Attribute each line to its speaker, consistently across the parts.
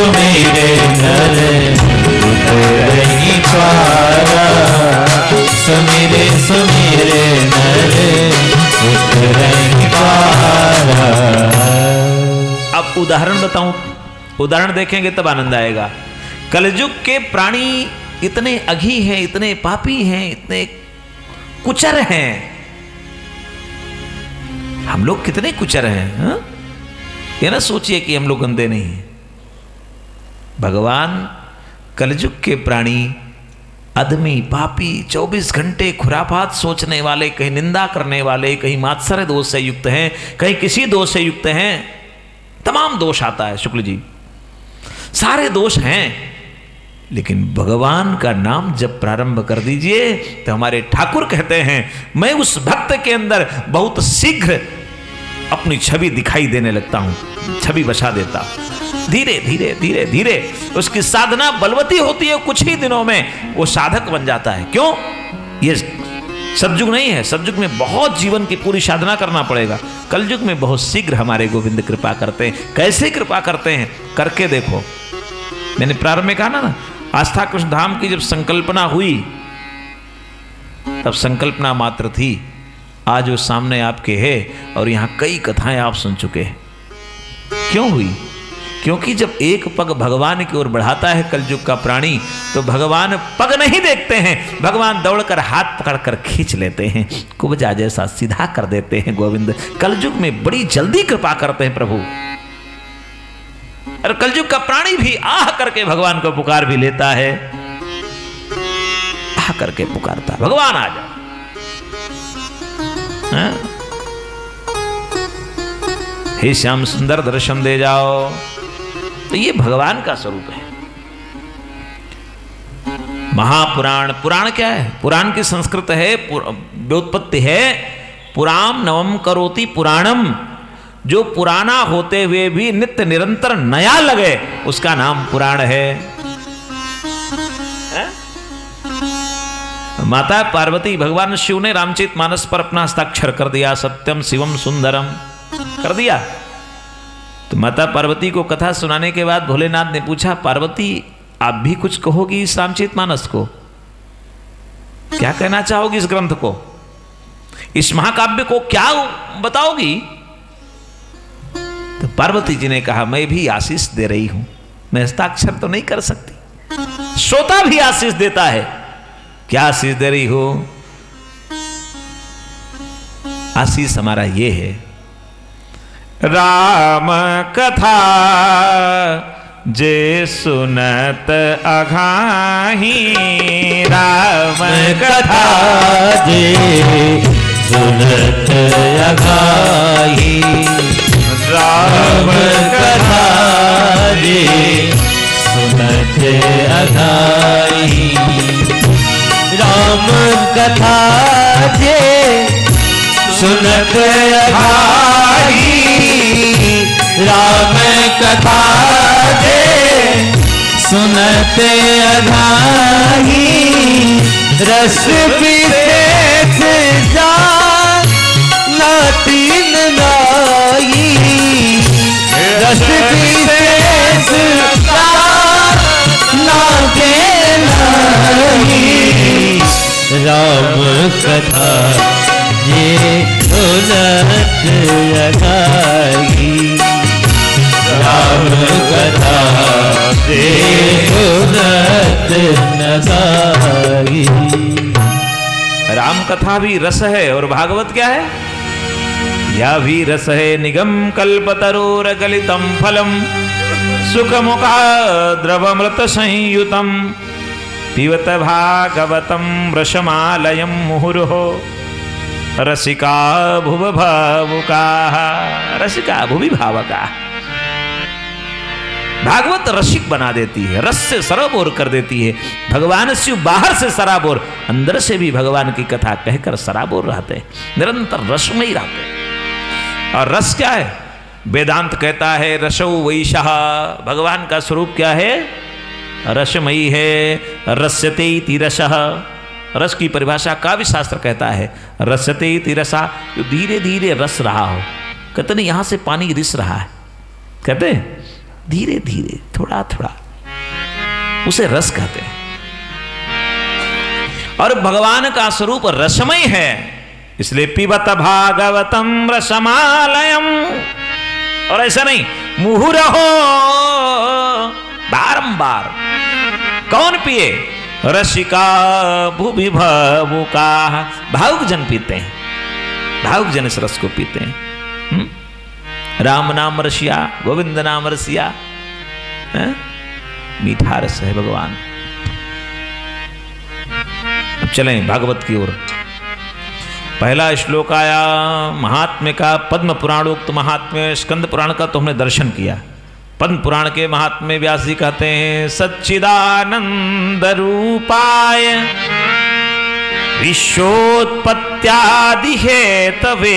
Speaker 1: Sumire नर उतरहि पारा, Sumire Sumire नर उतरहि पारा।
Speaker 2: अब उदाहरण बताऊं, उदाहरण देखेंगे तब आनंद आएगा। कलयुग के प्राणी इतने अघी हैं, इतने पापी हैं, इतने कुचर हैं। हम लोग कितने कुचर हैं, हा? ये ना सोचिए कि हम लोग गंदे नहीं हैं। भगवान कलयुग के प्राणी अदमी पापी 24 घंटे खुरापात सोचने वाले, कहीं निंदा करने वाले, कहीं मात्सर्य दोष से युक्त हैं, कहीं किसी दोष से युक्त हैं। तमाम दोष आता है शुक्ल जी, सारे दोष हैं। लेकिन भगवान का नाम जब प्रारंभ कर दीजिए तो हमारे ठाकुर कहते हैं मैं उस भक्त के अंदर बहुत शीघ्र अपनी छवि दिखाई देने लगता हूं, छवि बसा देता हूं। धीरे धीरे धीरे धीरे उसकी साधना बलवती होती है, कुछ ही दिनों में वो साधक बन जाता है। क्यों? ये सतयुग नहीं है, सतयुग में बहुत जीवन की पूरी साधना करना पड़ेगा। कलयुग में बहुत शीघ्र हमारे गोविंद कृपा करते हैं। कैसे कृपा करते हैं? करके देखो। मैंने प्रारंभ में कहा ना, आस्था कृष्ण धाम की जब संकल्पना हुई तब संकल्पना मात्र थी। आज वो सामने आपके है और यहां कई कथाएं आप सुन चुके हैं। क्यों हुई? क्योंकि जब एक पग भगवान की ओर बढ़ाता है कलयुग का प्राणी तो भगवान पग नहीं देखते हैं, भगवान दौड़कर हाथ पकड़कर खींच लेते हैं, कुबजा जैसा सीधा कर देते हैं। गोविंद कलयुग में बड़ी जल्दी कृपा करते हैं प्रभु। और कलयुग का प्राणी भी आह करके भगवान को पुकार भी लेता है, आह करके पुकारता है, भगवान आ जाओ। हे श्याम सुंदर दर्शन दे जाओ। तो ये भगवान का स्वरूप है। महापुराण, पुराण क्या है? पुराण की संस्कृत है, व्युत्पत्ति है पुराम नवम करोति पुराणम। जो पुराना होते हुए भी नित्य निरंतर नया लगे उसका नाम पुराण है। माता पार्वती, भगवान शिव ने रामचरितमानस पर अपना हस्ताक्षर कर दिया, सत्यम शिवम सुंदरम कर दिया। तो माता पार्वती को कथा सुनाने के बाद भोलेनाथ ने पूछा, पार्वती आप भी कुछ कहोगी इस रामचरितमानस को? क्या कहना चाहोगी इस ग्रंथ को, इस महाकाव्य को क्या बताओगी? तो पार्वती जी ने कहा, मैं भी आशीष दे रही हूं, मैं हस्ताक्षर तो नहीं कर सकती, श्रोता भी आशीष देता है। क्या आशीष दे रही हो? आशीष हमारा ये है, राम कथा जे सुनत अघाही, राम कथा
Speaker 1: जे सुनत अघाही,
Speaker 2: राम
Speaker 1: कथा जे सुनत अघाही, राम कथा जे सुनत अघाही, राम कथा जे सुनत अघाही, रस विशेष जाना तीन नाई, रस विशेष लागे नाही, राम कथा ये सुनत अघाही, राम कथा ये सुनत अघाही।
Speaker 2: राम कथा भी रस है और भागवत क्या है? या भी रस है, निगम कल्पतरोर गलितम फलम, सुखमुखा द्रवमृत संयुतम, पिबत भागवतम रसमालयम मुहुर्हो, रसिका भुव भावुका, रसिका भुवि भावका। भागवत रसिक बना देती है, रस से सराबोर कर देती है। भगवान शिव बाहर से सराबोर, अंदर से भी भगवान की कथा कहकर सराबोर रहते हैं, निरंतर रस में ही रहते हैं। और रस क्या है? वेदांत कहता है रसौ वैशः, भगवान का स्वरूप क्या है? रसमयी है। रस्यते इति रसः, रस की परिभाषा काव्य शास्त्र कहता है रस्यते इति रसा, जो धीरे धीरे रस रहा हो। कहते नहीं यहां से पानी रिस रहा है, कहते धीरे धीरे, थोड़ा थोड़ा, उसे रस कहते हैं। और भगवान का स्वरूप रसमय है, इसलिए पिबत भागवतम रसमालयम। और ऐसा नहीं मुहुरहो, बारंबार। कौन पिए? रसिका भूभि भावुका, भावुक जन पीते हैं, भावुक जन इस रस को पीते हैं। राम नाम रसिया, गोविंद नाम रसिया, मीठा रस है भगवान। अब चलें भागवत की ओर। पहला श्लोक आया महात्म्य का, पद्म पुराणोक्त महात्म्य। स्कंद पुराण का तो हमने दर्शन किया। पद्म पुराण के महात्म्य व्यास जी कहते हैं सच्चिदानंद रूपाय विश्वोत्पत्त्यादि हेतवे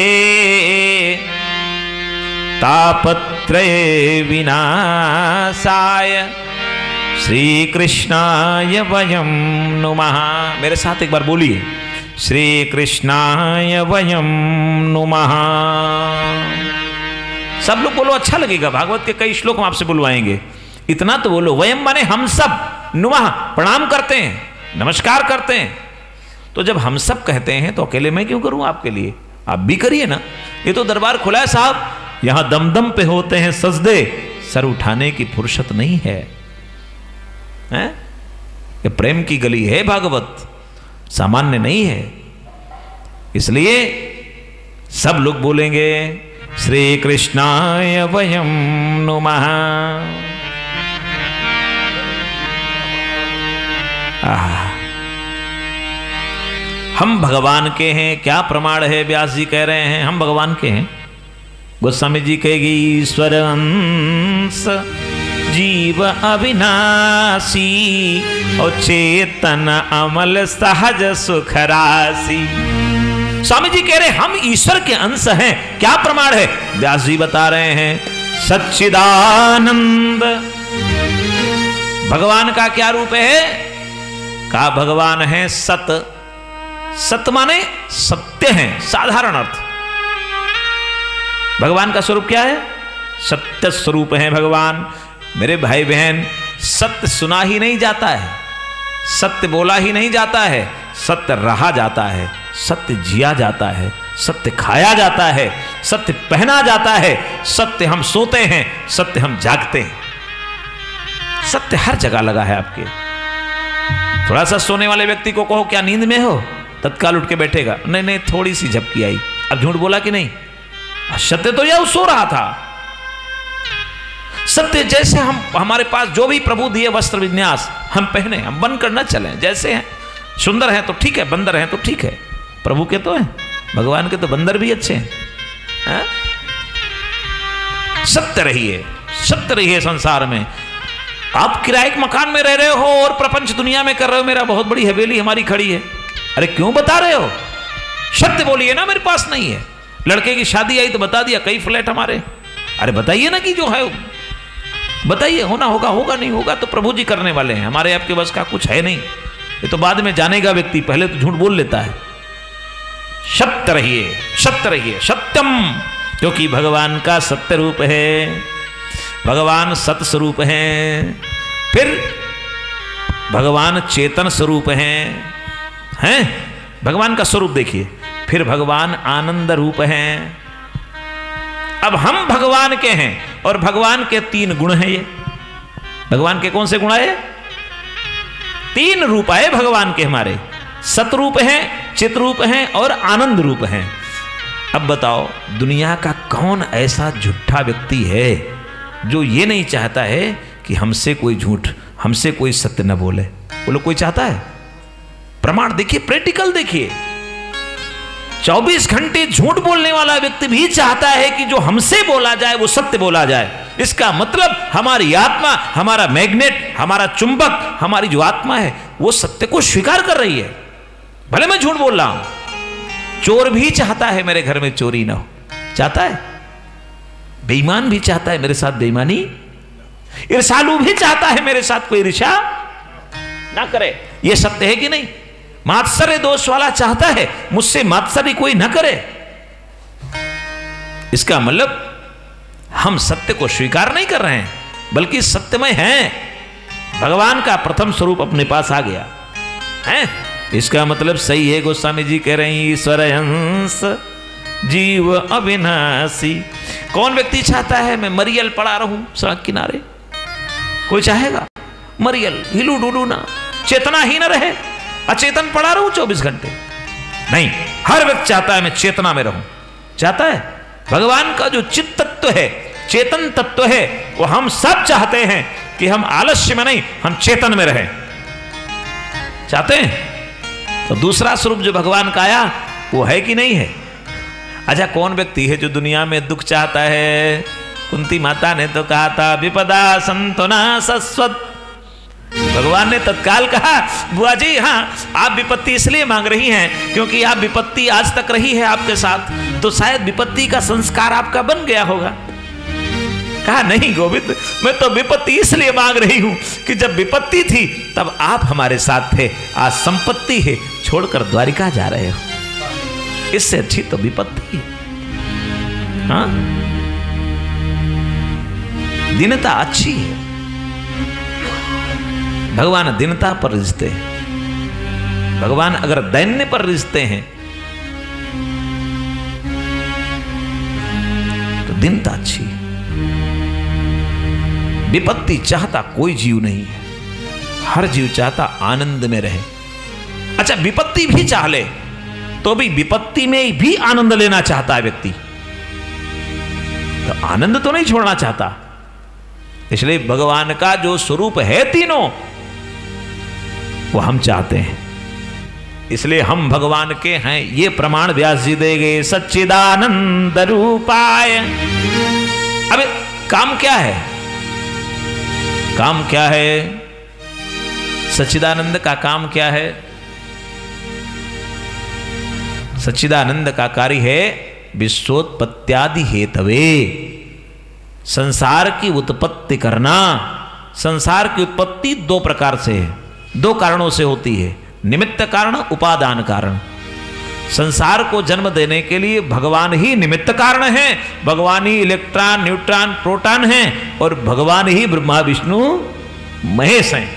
Speaker 2: तापत्रय विनाशाय श्री कृष्णाय वयम नुमः। मेरे साथ एक बार बोलिए, श्री कृष्णाय वयम नुमः। सब लोग बोलो, अच्छा लगेगा। भागवत के कई श्लोक हम आपसे बुलवाएंगे, इतना तो बोलो। वयम माने हम सब, नुमः प्रणाम करते हैं, नमस्कार करते हैं। तो जब हम सब कहते हैं तो अकेले मैं क्यों करूं आपके लिए? आप भी करिए ना। ये तो दरबार खुला है साहब, यहां दम दम पे होते हैं सजदे, सर उठाने की फुर्सत नहीं है, हैं? ये प्रेम की गली है भागवत, सामान्य नहीं है। इसलिए सब लोग बोलेंगे श्री कृष्णाय वयम नुमः। हम भगवान के हैं, क्या प्रमाण है? व्यास जी कह रहे हैं हम भगवान के हैं। गोस्वामी जी कहेगी ईश्वर अंश जीव अविनाशी और चेतन अमल सहज सुख राशि। स्वामी जी कह रहे हैं हम ईश्वर के अंश हैं। क्या प्रमाण है? व्यास जी बता रहे हैं सच्चिदानंद। भगवान का क्या रूप है? का भगवान है सत। सत माने सत्य है, साधारण अर्थ। भगवान का स्वरूप क्या है? सत्य स्वरूप है भगवान। मेरे भाई बहन, सत्य सुना ही नहीं जाता है, सत्य बोला ही नहीं जाता है, सत्य रहा जाता है, सत्य जिया जाता है, सत्य खाया जाता है, सत्य पहना जाता है, सत्य हम सोते हैं, सत्य हम जागते हैं। सत्य हर जगह लगा है आपके। थोड़ा सा सोने वाले व्यक्ति को कहो क्या नींद में हो, तत्काल उठ के बैठेगा, नहीं नहीं थोड़ी सी झपकी आई। अब झूठ बोला कि नहीं? सत्य तो यह सो रहा था। सत्य जैसे हम, हमारे पास जो भी प्रभु दिए वस्त्र विन्यास हम पहने, हम बन कर न चलें। जैसे हैं, सुंदर हैं तो ठीक है, बंदर हैं तो ठीक है। प्रभु के तो हैं, भगवान के तो बंदर भी अच्छे हैं। सत्य रहिए, सत्य रहिए संसार में। आप किराए के मकान में रह रहे हो और प्रपंच दुनिया में कर रहे हो, मेरा बहुत बड़ी हवेली हमारी खड़ी है, अरे क्यों बता रहे हो? सत्य बोलिए ना, मेरे पास नहीं है। लड़के की शादी आई तो बता दिया कई फ्लैट हमारे। अरे बताइए ना कि जो है बताइए, होना होगा, होगा नहीं होगा तो प्रभु जी करने वाले हैं, हमारे आपके बस का कुछ है नहीं। ये तो बाद में जानेगा व्यक्ति, पहले तो झूठ बोल लेता है। सत्य रहिए, सत्य रहिए, सत्यम, क्योंकि भगवान का सत्य रूप है, भगवान सत स्वरूप है। फिर भगवान चेतन स्वरूप हैं? भगवान का स्वरूप देखिए। फिर भगवान आनंद रूप हैं। अब हम भगवान के हैं और भगवान के 3 गुण हैं। ये भगवान के कौन से गुण आए? 3 रूप आए भगवान के हमारे। सतरूप हैं, चित रूप हैं और आनंद रूप हैं। अब बताओ दुनिया का कौन ऐसा झूठा व्यक्ति है जो ये नहीं चाहता है कि हमसे कोई झूठ, हमसे कोई सत्य न बोले? बोलो कोई चाहता है? प्रमाण देखिए, प्रैक्टिकल देखिए। 24 घंटे झूठ बोलने वाला व्यक्ति भी चाहता है कि जो हमसे बोला जाए वो सत्य बोला जाए। इसका मतलब हमारी आत्मा, हमारा मैग्नेट, हमारा चुंबक, हमारी जो आत्मा है वो सत्य को स्वीकार कर रही है। भले मैं झूठ बोल रहा हूं। चोर भी चाहता है मेरे घर में चोरी ना हो, चाहता है। बेईमान भी चाहता है मेरे साथ बेईमानी। ईर्ष्यालु भी चाहता है मेरे साथ कोई ईर्ष्या ना करे। ये सत्य है कि नहीं? मात्सर्य दोष वाला चाहता है मुझसे मात्सर्य कोई ना करे। इसका मतलब हम सत्य को स्वीकार नहीं कर रहे हैं, बल्कि सत्यमय हैं। भगवान का प्रथम स्वरूप अपने पास आ गया है। इसका मतलब सही है, गोस्वामी जी कह रहे हैं ईश्वर अंश जीव अविनाशी। कौन व्यक्ति चाहता है मैं मरियल पड़ा रहूं सड़क किनारे? कोई चाहेगा? मरियल हिलू डुलू ना, चेतना ही ना रहे, अचेतन पड़ा रहूं 24 घंटे? नहीं, हर व्यक्ति चाहता है मैं चेतना में रहूं, चाहता है। भगवान का जो चित्त तत्व है, चेतन तत्व है, वो हम सब चाहते हैं कि हम आलस्य में नहीं, हम चेतन में रहें, चाहते हैं। तो दूसरा स्वरूप जो भगवान का आया वो है कि नहीं है? अच्छा, कौन व्यक्ति है जो दुनिया में दुख चाहता है? कुंती माता ने तो कहा था विपदा संतना सस्वत। भगवान ने तत्काल कहा बुआ जी हाँ, आप विपत्ति इसलिए मांग रही हैं क्योंकि आप विपत्ति आज तक रही है आपके साथ, तो शायद विपत्ति का संस्कार आपका बन गया होगा। कहा नहीं गोविंद, मैं तो विपत्ति इसलिए मांग रही हूं कि जब विपत्ति थी तब आप हमारे साथ थे, आज संपत्ति है, छोड़कर द्वारिका जा रहे हो, इससे अच्छी तो विपत्ति है। हाँ, दीनता अच्छी है। भगवान दीनता पर रिझते हैं। भगवान अगर दैन्य पर रिझते हैं तो दीनता अच्छी है। विपत्ति चाहता कोई जीव नहीं है, हर जीव चाहता आनंद में रहे। अच्छा, विपत्ति भी चाह ले तो भी विपत्ति में भी आनंद लेना चाहता है व्यक्ति, तो आनंद तो नहीं छोड़ना चाहता। इसलिए भगवान का जो स्वरूप है तीनों, वो हम चाहते हैं। इसलिए हम भगवान के हैं, ये प्रमाण व्यास जी दे गए सच्चिदानंद रूपाय। अब काम क्या है? काम क्या है? सच्चिदानंद का काम क्या है? सच्चिदानंद का कार्य है विश्वोत्पत्त्यादि हेतवे, संसार की उत्पत्ति करना। संसार की उत्पत्ति दो प्रकार से है, दो कारणों से होती है, निमित्त कारण, उपादान कारण। संसार को जन्म देने के लिए भगवान ही निमित्त कारण है, भगवान ही इलेक्ट्रॉन न्यूट्रॉन प्रोटॉन हैं, और भगवान ही ब्रह्मा विष्णु महेश हैं।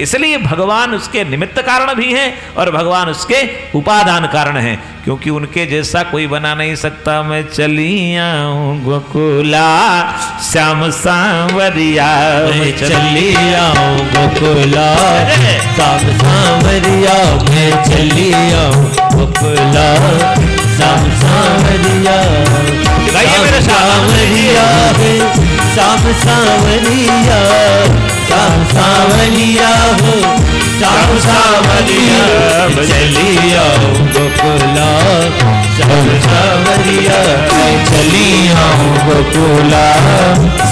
Speaker 2: इसलिए भगवान उसके निमित्त कारण भी हैं और भगवान उसके उपादान कारण हैं, क्योंकि उनके जैसा कोई बना नहीं सकता। मैं चली आऊं गोकुला श्याम सांवरिया,
Speaker 1: मैं चली आऊं गोकुला श्याम सांवरिया, मैं चली आऊं गोकुला श्याम सांवरिया। सांवरिया है श्याम सांवरिया, श्याम सांवरिया हो श्याम सांवरिया, चली आऊं गोकुला श्याम सांवरिया, चली आऊं गोकुला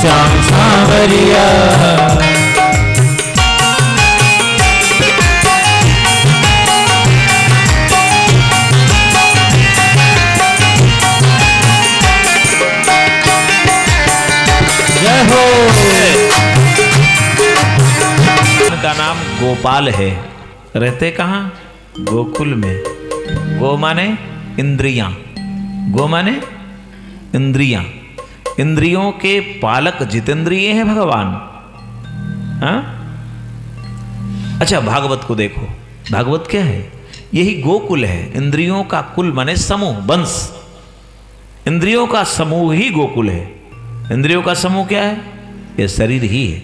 Speaker 1: श्याम सांवरिया। जय हो।
Speaker 2: का नाम गोपाल है, रहते कहाँ? गोकुल में। गो माने इंद्रियां, गो माने इंद्रियां, इंद्रियों के पालक जितेंद्रिय हैं भगवान। हाँ? अच्छा, भागवत को देखो, भागवत क्या है? यही गोकुल है। इंद्रियों का कुल माने समूह, वंश। इंद्रियों का समूह ही गोकुल है। इंद्रियों का समूह क्या है? यह शरीर ही है,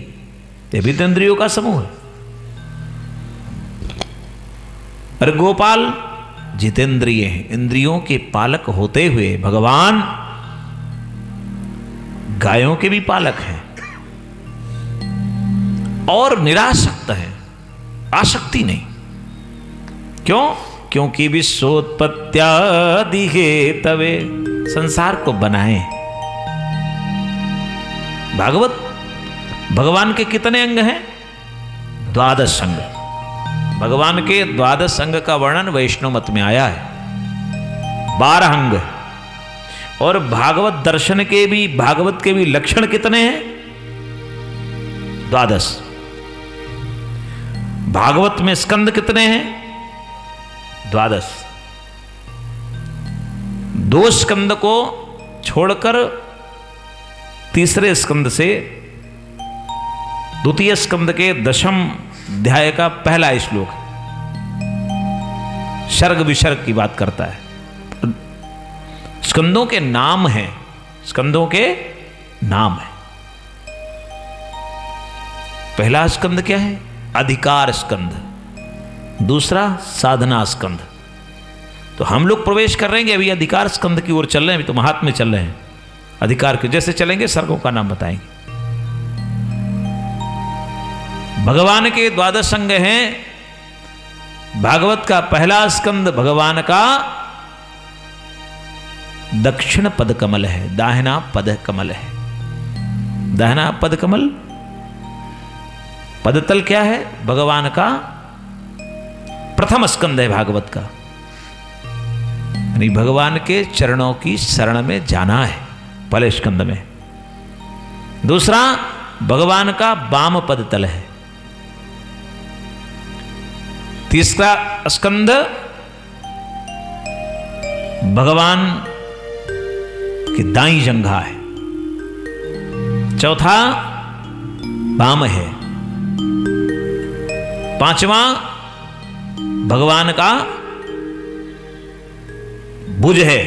Speaker 2: ये भी तो इंद्रियों का समूह है। और गोपाल जितेंद्रिय हैं, इंद्रियों के पालक होते हुए भगवान गायों के भी पालक हैं और निरासक्त हैं, आसक्ति नहीं। क्यों? क्योंकि विश्वोत्पत्त्यादि हेतवे, संसार को बनाए। भागवत भगवान के कितने अंग हैं? 12 अंग। भगवान के 12 अंग का वर्णन वैष्णव मत में आया है, 12 अंग। और भागवत दर्शन के भी, भागवत के भी लक्षण कितने हैं? 12। भागवत में स्कंद कितने हैं? 12। 2 स्कंद को छोड़कर तीसरे स्कंद से द्वितीय स्कंद के 10वें अध्याय का पहला श्लोक सर्ग विसर्ग की बात करता है। स्कंदों के नाम हैं, स्कंदों के नाम है। पहला स्कंद क्या है? अधिकार स्कंद, दूसरा साधना स्कंद। तो हम लोग प्रवेश कर रहे हैं अभी अधिकार स्कंद की ओर चल रहे हैं, अभी तो महात्म्य चल रहे हैं। अधिकार के जैसे चलेंगे सर्गों का नाम बताएंगे। भगवान के 12 अंग हैं। भागवत का पहला स्कंद भगवान का दक्षिण पद कमल है, दाहिना पद कमल है। दाहिना पद कमल, पदतल क्या है? भगवान का प्रथम स्कंद है भागवत का, यानी भगवान के चरणों की शरण में जाना है पहले स्कंद में। दूसरा भगवान का वाम पदतल है। तीसरा स्कंद भगवान की दाई जंघा है। चौथा वाम है। पांचवा भगवान का भुज है,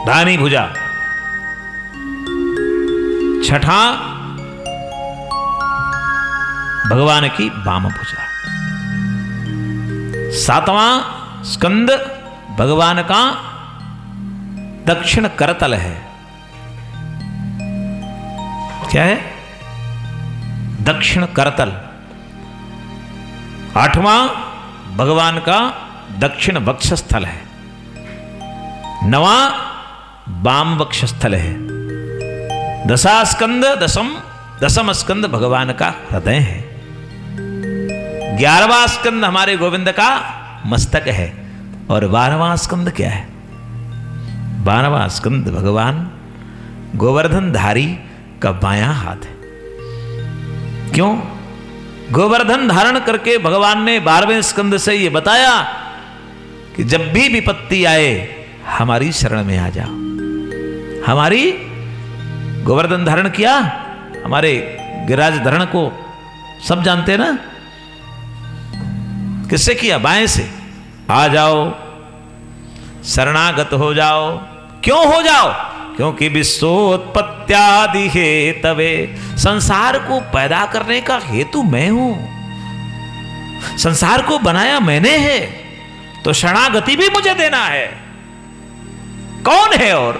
Speaker 2: दाहिनी भुजा। छठा भगवान की वाम भुजा। सातवां स्कंद भगवान का दक्षिण करतल है। क्या है? दक्षिण करतल। आठवां भगवान का दक्षिण वक्षस्थल है। नवां वाम वक्षस्थल है। दसम स्कंद भगवान का हृदय है। 11वां स्कंद हमारे गोविंद का मस्तक है। और 12वां स्कंद क्या है? 12वां स्कंद भगवान गोवर्धन धारी का बायां हाथ है। क्यों? गोवर्धन धारण करके भगवान ने 12वें स्कंद से ये बताया कि जब भी विपत्ति आए हमारी शरण में आ जाओ। हमारी गोवर्धन धारण किया, हमारे गिरिराज धरण को सब जानते हैं ना, किससे किया? बाएं से। आ जाओ, शरणागत हो जाओ। क्यों हो जाओ? क्योंकि विश्वोत्पत्त्यादि हेतवे, संसार को पैदा करने का हेतु मैं हूं, संसार को बनाया मैंने है, तो शरणागति भी मुझे देना है। कौन है? और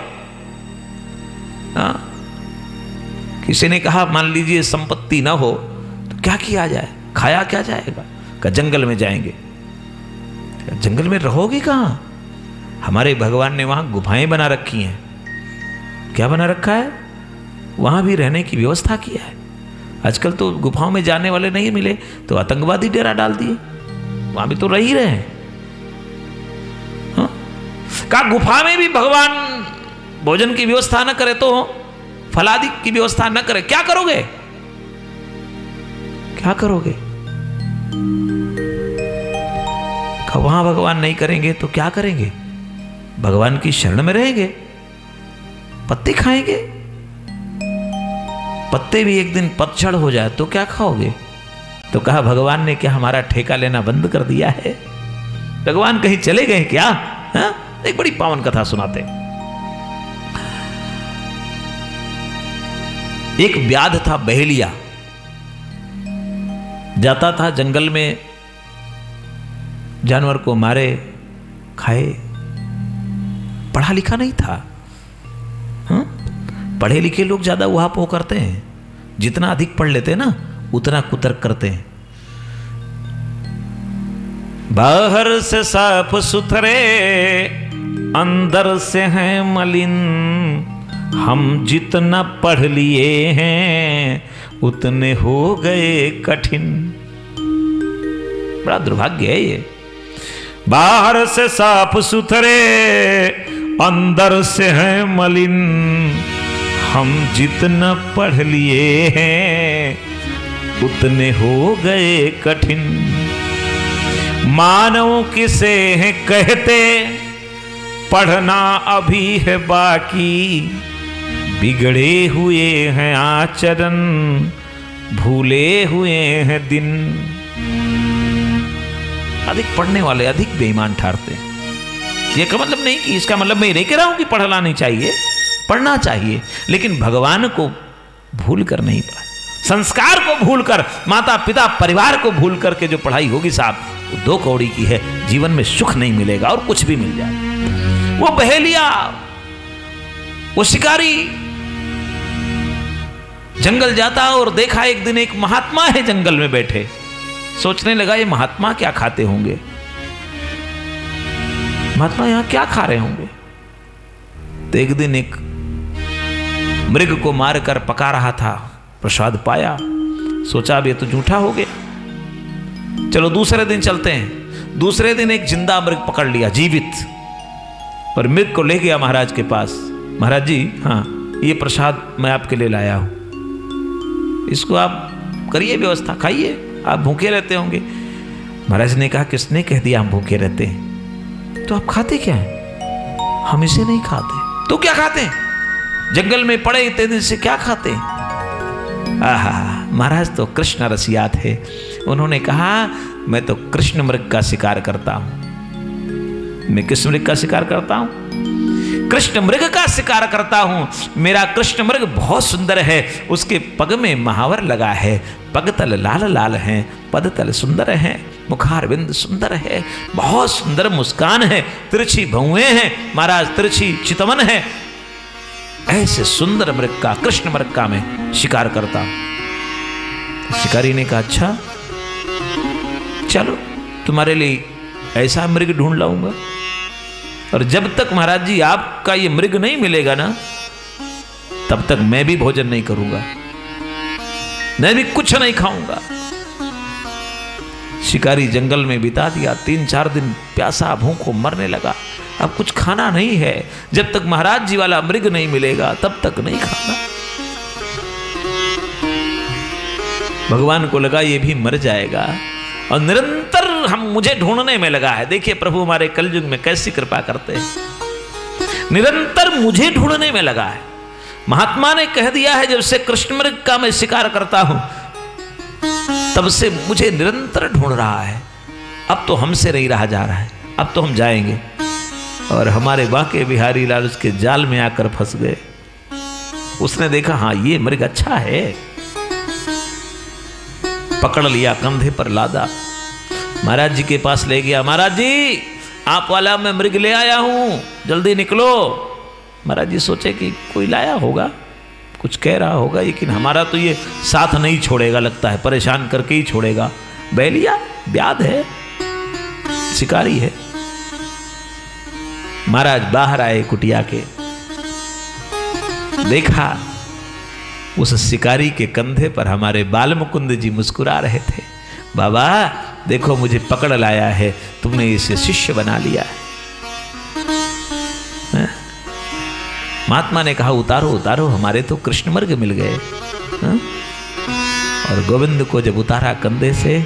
Speaker 2: किसी ने कहा मान लीजिए संपत्ति ना हो तो क्या किया जाए? खाया क्या जाएगा? का जंगल में जाएंगे। जंगल में रहोगे कहां? हमारे भगवान ने वहां गुफाएं बना रखी हैं। क्या बना रखा है? वहां भी रहने की व्यवस्था किया है। आजकल तो गुफाओं में जाने वाले नहीं मिले तो आतंकवादी डेरा डाल दिए, वहां भी तो रह ही रहे हैं। कहा गुफा में भी भगवान भोजन की व्यवस्था न करे तो, फलादि की व्यवस्था न करे, क्या करोगे? क्या करोगे? वहां भगवान नहीं करेंगे तो क्या करेंगे? भगवान की शरण में रहेंगे, पत्ते खाएंगे। पत्ते भी एक दिन पतझड़ हो जाए तो क्या खाओगे? तो कहा भगवान ने क्या हमारा ठेका लेना बंद कर दिया है? भगवान कहीं चले गए क्या? हा? एक बड़ी पावन कथा सुनाते। एक व्याध था, बहेलिया, जाता था जंगल में, जानवर को मारे खाए। पढ़ा लिखा नहीं था। पढ़े लिखे लोग ज्यादा उहापोह करते हैं, जितना अधिक पढ़ लेते हैं ना उतना कुतर्क करते हैं। बाहर से साफ सुथरे अंदर से हैं मलिन, हम जितना पढ़ लिए हैं उतने हो गए कठिन। बड़ा दुर्भाग्य है ये। बाहर से साफ सुथरे अंदर से हैं मलिन, हम जितना पढ़ लिए हैं उतने हो गए कठिन। मानव किसे है कहते, पढ़ना अभी है बाकी, बिगड़े हुए हैं आचरण, भूले हुए हैं दिन। अधिक पढ़ने वाले अधिक बेईमान ठहरते हैं। ये का मतलब नहीं कि इसका मतलब मैं ये नहीं कह रहा हूं कि पढ़ना नहीं चाहिए, पढ़ना चाहिए, लेकिन भगवान को भूल कर नहीं पढ़ा, संस्कार को भूल कर, माता पिता परिवार को भूल करके जो पढ़ाई होगी साहब, वो 2 कौड़ी की है, जीवन में सुख नहीं मिलेगा और कुछ भी मिल जाए। वो बहेलिया, वो शिकारी जंगल जाता और देखा एक दिन एक महात्मा है जंगल में बैठे, सोचने लगा ये महात्मा क्या खाते होंगे, महात्मा यहां क्या खा रहे होंगे। तो एक दिन एक मृग को मारकर पका रहा था, प्रसाद पाया, सोचा अब ये तो झूठा हो गया, चलो दूसरे दिन चलते हैं। दूसरे दिन एक जिंदा मृग पकड़ लिया, जीवित, और मृग को ले गया महाराज के पास। महाराज जी, हाँ ये प्रसाद मैं आपके लिए लाया हूं, इसको आप करिए व्यवस्था, खाइए, आप भूखे रहते होंगे। महाराज ने कहा किसने कह दिया हम भूखे रहते हैं, तो आप खाते क्या हैं? हम इसे नहीं खाते। तो क्या खाते हैं? जंगल में पड़े इतने दिन से क्या खाते हैं? आहा, महाराज तो कृष्ण रसिया थे, उन्होंने कहा मैं तो कृष्ण मृग का शिकार करता हूं। मैं किस मृग का शिकार करता हूं? कृष्ण मृग का शिकार करता हूं। मेरा कृष्ण मृग बहुत सुंदर है, उसके पग में महावर लगा है, पगतल लाल लाल हैं, पदतल सुंदर हैं, मुखारविंद सुंदर है, बहुत सुंदर मुस्कान है, तिरछी भौएं हैं महाराज, तिरछी चितवन है। ऐसे सुंदर मृग का, कृष्ण मृग का मैं शिकार करता हूं। शिकारी ने कहा अच्छा चलो तुम्हारे लिए ऐसा मृग ढूंढ लाऊंगा, और जब तक महाराज जी आपका ये मृग नहीं मिलेगा ना, तब तक मैं भी भोजन नहीं करूंगा, मैं भी कुछ नहीं खाऊंगा। शिकारी जंगल में बिता दिया, 3-4 दिन प्यासा भूखों मरने लगा। अब कुछ खाना नहीं है, जब तक महाराज जी वाला मृग नहीं मिलेगा तब तक नहीं खाना। भगवान को लगा ये भी मर जाएगा, और निरंतर हम मुझे ढूंढने में लगा है। देखिए प्रभु हमारे कलयुग में कैसी कृपा करते हैं, निरंतर मुझे ढूंढने में लगा है। महात्मा ने कह दिया है जब से कृष्ण मृग का मैं शिकार करता हूं, तब से मुझे निरंतर ढूंढ रहा है। अब तो हमसे नहीं रहा जा रहा है, अब तो हम जाएंगे। और हमारे बांके बिहारी लाल उसके जाल में आकर फंस गए। उसने देखा हाँ ये मृग अच्छा है, पकड़ लिया, कंधे पर लादा, महाराज जी के पास ले गया। महाराज जी आप वाला मैं मृग ले आया हूं, जल्दी निकलो। महाराज जी सोचे कि कोई लाया होगा, कुछ कह रहा होगा, लेकिन हमारा तो ये साथ नहीं छोड़ेगा, लगता है परेशान करके ही छोड़ेगा। बैलिया ब्याद है, शिकारी है। महाराज बाहर आए कुटिया के, देखा उस शिकारी के कंधे पर हमारे बाल मुकुंद जी मुस्कुरा रहे थे। बाबा देखो मुझे पकड़ लाया है, तुमने इसे शिष्य बना लिया है। महात्मा ने कहा उतारो उतारो, हमारे तो कृष्ण मृग मिल गए। और गोविंद को जब उतारा कंधे से,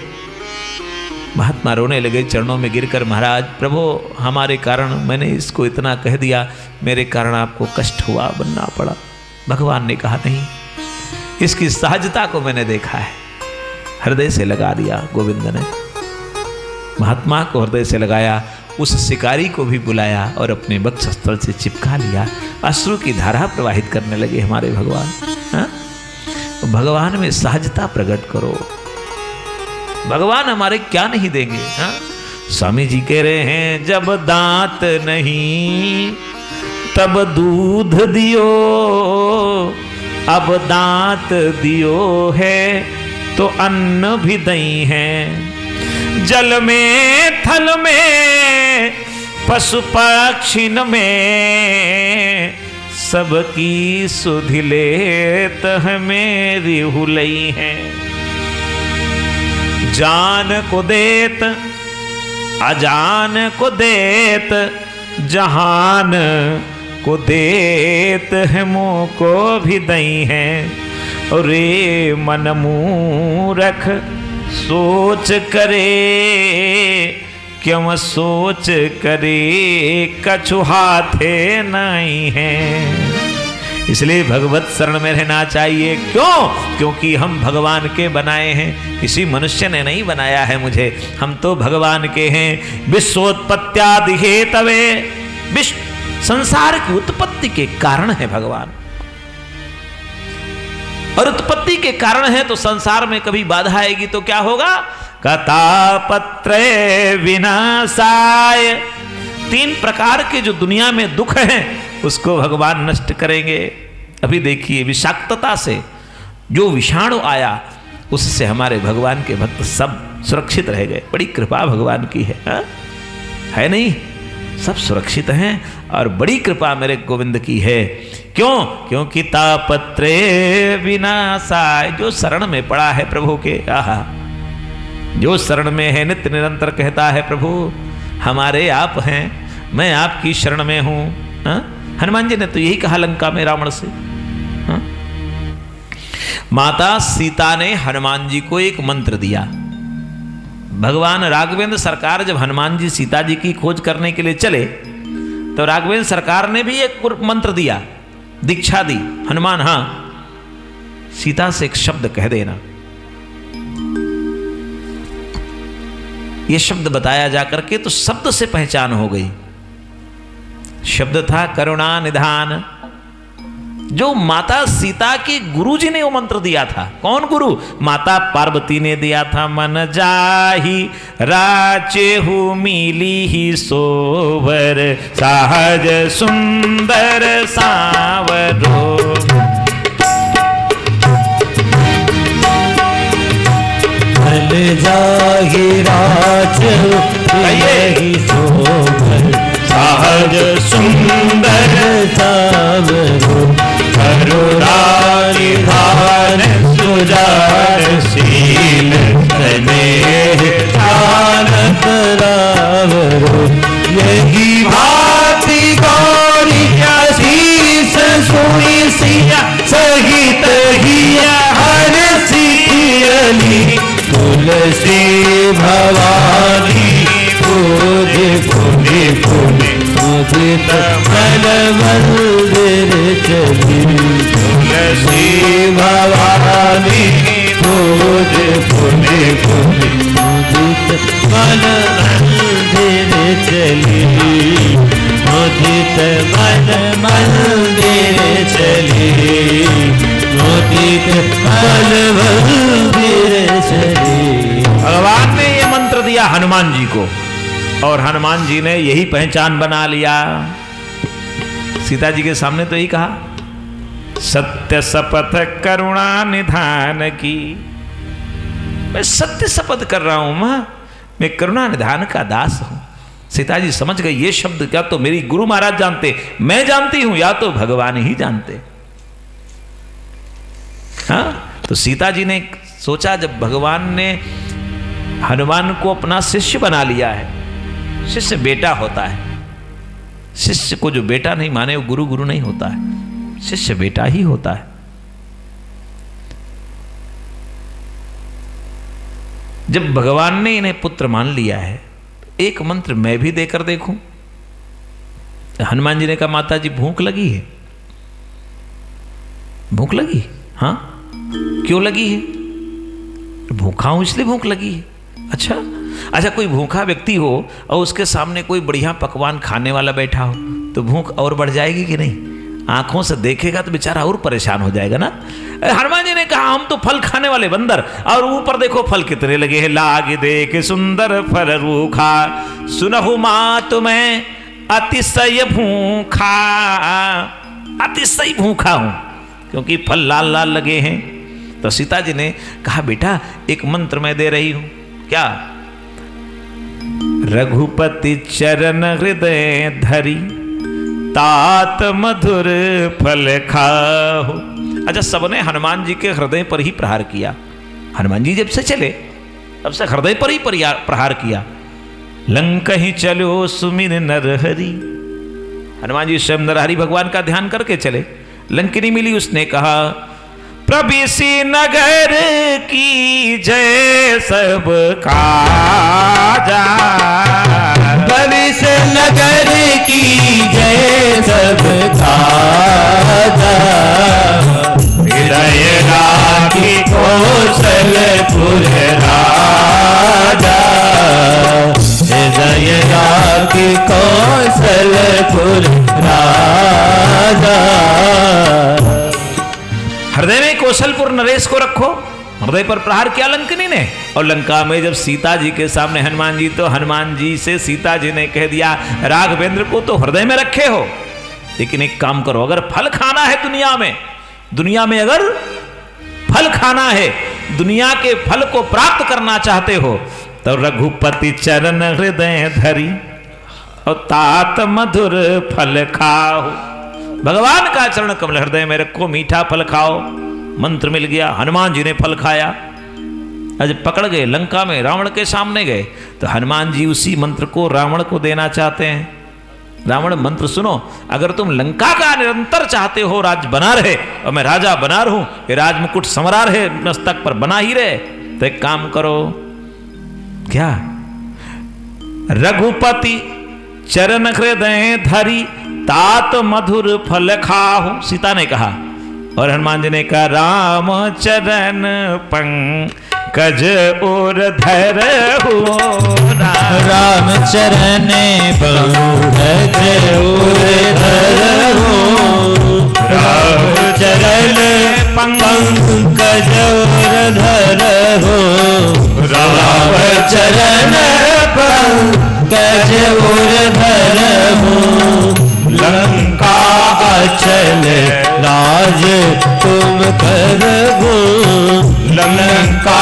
Speaker 2: महात्मा रोने लगे, चरणों में गिरकर महाराज प्रभु हमारे कारण, मैंने इसको इतना कह दिया, मेरे कारण आपको कष्ट हुआ, बनना पड़ा। भगवान ने कहा नहीं, इसकी सहजता को मैंने देखा है, हृदय से लगा दिया। गोविंद ने महात्मा को हृदय से लगाया, उस शिकारी को भी बुलाया और अपने वक्षस्थल से चिपका लिया। अश्रु की धारा प्रवाहित करने लगे हमारे भगवान। हाँ? भगवान में सहजता प्रकट करो, भगवान हमारे क्या नहीं देंगे। हाँ? स्वामी जी कह रहे हैं जब दांत नहीं तब दूध दियो, अब दांत दियो है तो अन्न भी दई है। जल में थल में पशु पक्षिन में सबकी सुधि लेत मेरी हुलई है। जान को देत अजान को देत, जहान को देत है मुँह को भी दई है। रे मन मूरख सोच करे, क्यों सोच करे कछु हाथे नहीं है। इसलिए भगवत शरण में रहना चाहिए। क्यों? क्योंकि हम भगवान के बनाए हैं, किसी मनुष्य ने नहीं बनाया है मुझे, हम तो भगवान के हैं। विश्वोत्पत्त्यादि हेतवे, विश्व संसार की उत्पत्ति के कारण है भगवान, और उत्पत्ति के कारण है तो संसार में कभी बाधा आएगी तो क्या होगा? कथापत्रे विनाशाय, 3 प्रकार के जो दुनिया में दुख हैं उसको भगवान नष्ट करेंगे। अभी देखिए विषाक्तता से जो विषाणु आया उससे हमारे भगवान के भक्त सब सुरक्षित रह गए। बड़ी कृपा भगवान की है, हा? है नहीं? सब सुरक्षित हैं और बड़ी कृपा मेरे गोविंद की है। क्यों? क्योंकि तापत्रे विनाशाय, जो शरण में पड़ा है प्रभु के, आहा, जो शरण में है नित्य निरंतर कहता है प्रभु हमारे आप हैं, मैं आपकी शरण में हूं। हनुमान जी ने तो यही कहा लंका में रावण से। हा? माता सीता ने हनुमान जी को एक मंत्र दिया। भगवान राघवेंद्र सरकार जब हनुमान जी सीता जी की खोज करने के लिए चले तो राघवेंद्र सरकार ने भी एक मंत्र दिया, दीक्षा दी। हनुमान, हां सीता से एक शब्द कह देना। ये शब्द बताया जाकर के तो शब्द से पहचान हो गई। शब्द था करुणा निधान, जो माता सीता की गुरुजी ने वो मंत्र दिया था। कौन गुरु? माता पार्वती ने दिया था। मन जाहि राचेहु मिली ही सोवर, सहज सुंदर सावरो।
Speaker 1: मन जाहि राचेहु मिली सोवर, सहज सुंदर सावरो। करुणा निधान सुजानशील, स्नेह दान करावरो। यही भांति गौरी शीस सुनी सिया, सहित हिया हरषि खियली। तुलसी भवानी पूजे फूले फूले, मुदित मन मंदिर चली। तुलसी भवानी पूजे फूले फूले, मुदित मन मंदिर चली। मुदित मन मंदिर चली, मुदित मन मंदिर चली।
Speaker 2: भगवान ने ये मंत्र दिया हनुमान जी को और हनुमान जी ने यही पहचान बना लिया। सीता जी के सामने तो यही कहा, सत्य शपथ करुणा निधान की। मैं सत्य शपथ कर रहा हूं मां, मैं करुणा निधान का दास हूं। सीता जी समझ गई ये शब्द क्या तो मेरी गुरु महाराज जानते, मैं जानती हूं, या तो भगवान ही जानते। हाँ, तो सीता जी ने सोचा जब भगवान ने हनुमान को अपना शिष्य बना लिया है, शिष्य बेटा होता है, शिष्य को जो बेटा नहीं माने वो गुरु गुरु नहीं होता है, शिष्य बेटा ही होता है। जब भगवान ने इन्हें पुत्र मान लिया है, एक मंत्र मैं भी देकर देखूं। हनुमान जी ने कहा माता जी भूख लगी है। भूख लगी? हाँ, क्यों लगी है? भूखा हूं इसलिए भूख लगी है। अच्छा अच्छा, कोई भूखा व्यक्ति हो और उसके सामने कोई बढ़िया पकवान खाने वाला बैठा हो तो भूख और बढ़ जाएगी कि नहीं? आंखों से देखेगा तो बेचारा और परेशान हो जाएगा ना। हनुमान जी ने कहा हम तो फल खाने वाले बंदर, और ऊपर देखो फल कितने लगे हैं। लाग देख सुंदर फल रूखा, सुनहु मां तुम्हें अतिशय भूखा। अतिशय भूखा हूं क्योंकि फल लाल लाल लगे हैं। तो सीता जी ने कहा बेटा एक मंत्र मैं दे रही हूं। क्या? रघुपति चरण हृदय धरी, तात मधुर फल खाओ। अच्छा, सबने हनुमान जी के हृदय पर ही प्रहार किया। हनुमान जी जब से चले तब से हृदय पर ही प्रहार किया। लंक ही चलो सुमिर नरहरि। हनुमान जी स्वयं नरहरि भगवान का ध्यान करके चले। लंकिनी मिली, उसने कहा प्रभृषि नगर की जय सब काजा।
Speaker 1: प्रभृषि नगर की जय सब काजा। कौशलपुर राजा।
Speaker 2: हृदय में कौशलपुर नरेश को रखो। हृदय पर प्रहार किया लंकिनी ने। और लंका में जब सीता जी के सामने हनुमान जी, तो हनुमान जी से सीता जी ने कह दिया राघवेंद्र को तो हृदय में रखे हो, लेकिन एक काम करो, अगर फल खाना है दुनिया में अगर फल खाना है, दुनिया के फल को प्राप्त करना चाहते हो, तो रघुपति चरण हृदय धरी और तात मधुर फल खाओ। भगवान का चरण कमल हृदय में रखो, मीठा फल खाओ। मंत्र मिल गया। हनुमान जी ने फल खाया। आज पकड़ गए लंका में, रावण के सामने गए, तो हनुमान जी उसी मंत्र को रावण को देना चाहते हैं। रावण मंत्र सुनो, अगर तुम लंका का निरंतर चाहते हो राज बना रहे, और मैं राजा बना रहूं, ये राज मुकुट समरा रहे, मस्तक पर बना ही रहे, तो एक काम करो, क्या रघुपति चरण हृदय धरी तात मधुर फल खाओ, सीता ने कहा। और हनुमान जी ने कहा राम चरण पंकज और धर हो,
Speaker 1: राम चरण पंकज और धर हो, राम चरण पंकज और धर हो, राम चरण पंकज और धर हो, लंका अचल राज तुम करबो, लंका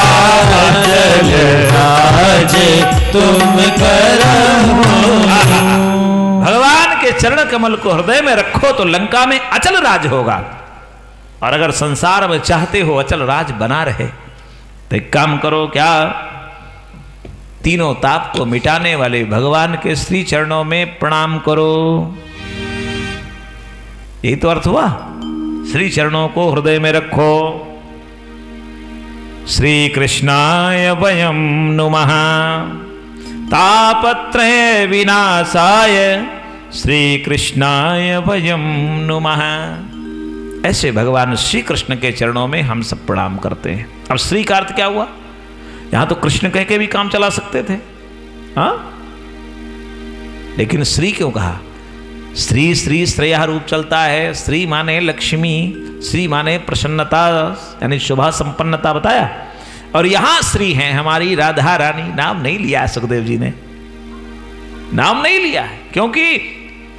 Speaker 1: अचल राज तुम करबो।
Speaker 2: भगवान के चरण कमल को हृदय में रखो तो लंका में अचल राज होगा। और अगर संसार में चाहते हो अचल राज बना रहे, तो एक काम करो, क्या तीनों ताप को मिटाने वाले भगवान के श्री चरणों में प्रणाम करो। यही तो अर्थ हुआ। श्री चरणों को हृदय में रखो। श्री कृष्णाय वयं नुमः तापत्रय विनाशाय, श्री कृष्णाय वयं नुमः। ऐसे भगवान श्री कृष्ण के चरणों में हम सब प्रणाम करते हैं। अब श्री का अर्थ क्या हुआ? यहां तो कृष्ण कह के भी काम चला सकते थे, हाँ, लेकिन श्री क्यों कहा? श्री श्री श्रेया रूप चलता है। श्री माने लक्ष्मी, श्री माने प्रसन्नता, यानी शुभा संपन्नता बताया। और यहां श्री हैं हमारी राधा रानी। नाम नहीं लिया है सुखदेव जी ने, नाम नहीं लिया है, क्योंकि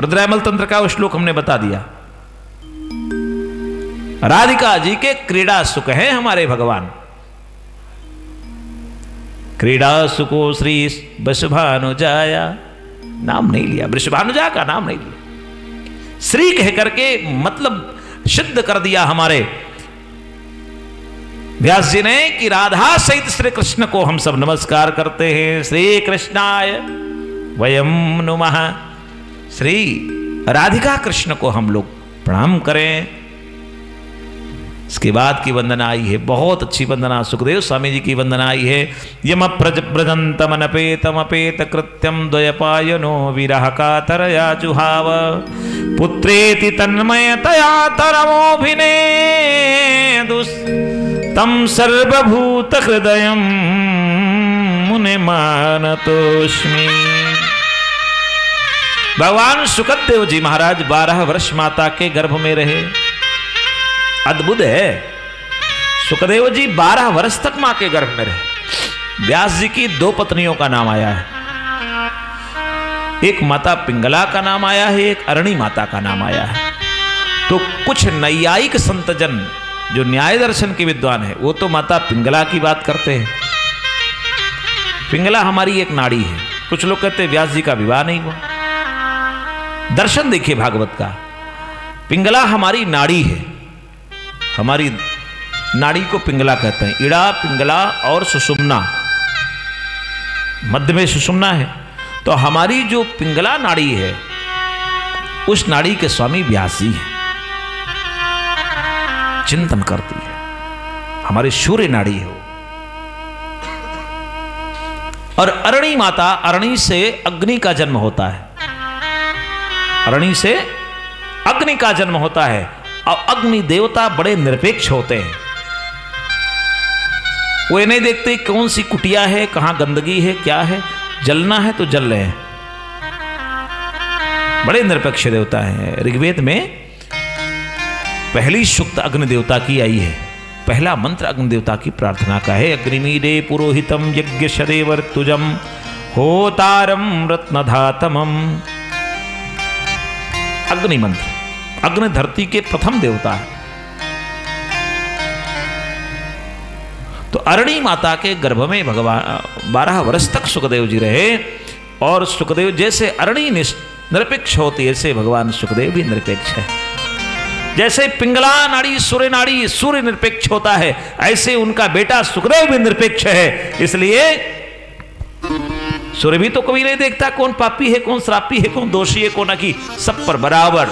Speaker 2: रुद्रामल तंत्र का वो श्लोक हमने बता दिया। राधिका जी के क्रीड़ा सुख है हमारे भगवान। क्रीड़ा सुखो श्री वृषभानुजाया, नाम नहीं लिया, वृषभानुजा का नाम नहीं लिया। श्री कह करके मतलब सिद्ध कर दिया हमारे व्यास जी ने कि राधा सहित श्री कृष्ण को हम सब नमस्कार करते हैं। श्री कृष्णाय वयं नुमः, श्री राधिका कृष्ण को हम लोग प्रणाम करें। इसके बाद की वंदना आई है, बहुत अच्छी वंदना, सुखदेव स्वामी जी की वंदना आई है। यम प्रजन्तमनपेतमपेत कृत्यम द्वयपायनो विरह कातरया जुहाव, पुत्रेति तन्मयतया तरमोभिने तम सर्वभूत हृदयं मुने मानतोस्मि। भगवान सुखदेव जी महाराज 12 वर्ष माता के गर्भ में रहे। अद्भुत है, सुखदेव जी 12 वर्ष तक मां के गर्भ में रहे। व्यास जी की 2 पत्नियों का नाम आया है, एक माता पिंगला का नाम आया है, एक अरणी माता का नाम आया है। तो कुछ नैयायिक संतजन जो न्याय दर्शन के विद्वान है, वो तो माता पिंगला की बात करते हैं। पिंगला हमारी एक नाड़ी है। कुछ लोग कहते हैं व्यास जी का विवाह नहीं हुआ। दर्शन देखिए भागवत का, पिंगला हमारी नाड़ी है। हमारी नाड़ी को पिंगला कहते हैं। इड़ा, पिंगला और सुषुम्ना, मध्य में सुषुम्ना है। तो हमारी जो पिंगला नाड़ी है, उस नाड़ी के स्वामी व्यास जी हैं। चिंतन करती है, हमारी सूर्य नाड़ी है वो। और अरणी माता, अरणी से अग्नि का जन्म होता है। अरणी से अग्नि का जन्म होता है। और अग्नि देवता बड़े निरपेक्ष होते हैं। वो ये नहीं देखते कौन सी कुटिया है, कहां गंदगी है, क्या है। जलना है तो जल रहे हैं। बड़े निरपेक्ष देवता हैं। ऋग्वेद में पहली सूक्त अग्नि देवता की आई है। पहला मंत्र अग्नि देवता की प्रार्थना का है। अग्निमीडे पुरोहितम यज्ञ शदेवर्तुजम होतारम रत्नधातमम। अग्नि मंत्र, अग्नि धरती के प्रथम देवता है। तो अरणी माता के गर्भ में भगवान 12 वर्ष तक सुखदेव जी रहे, और सुखदेव जैसे अरणी निरपेक्ष होती है, ऐसे भगवान सुखदेव भी निरपेक्ष है। जैसे पिंगला नाड़ी सूर्य निरपेक्ष होता है, ऐसे उनका बेटा सुखदेव भी निरपेक्ष है। इसलिए सूर्य भी तो कभी नहीं देखता कौन पापी है, कौन श्रापी है, कौन दोषी है, कौन की, सब पर बराबर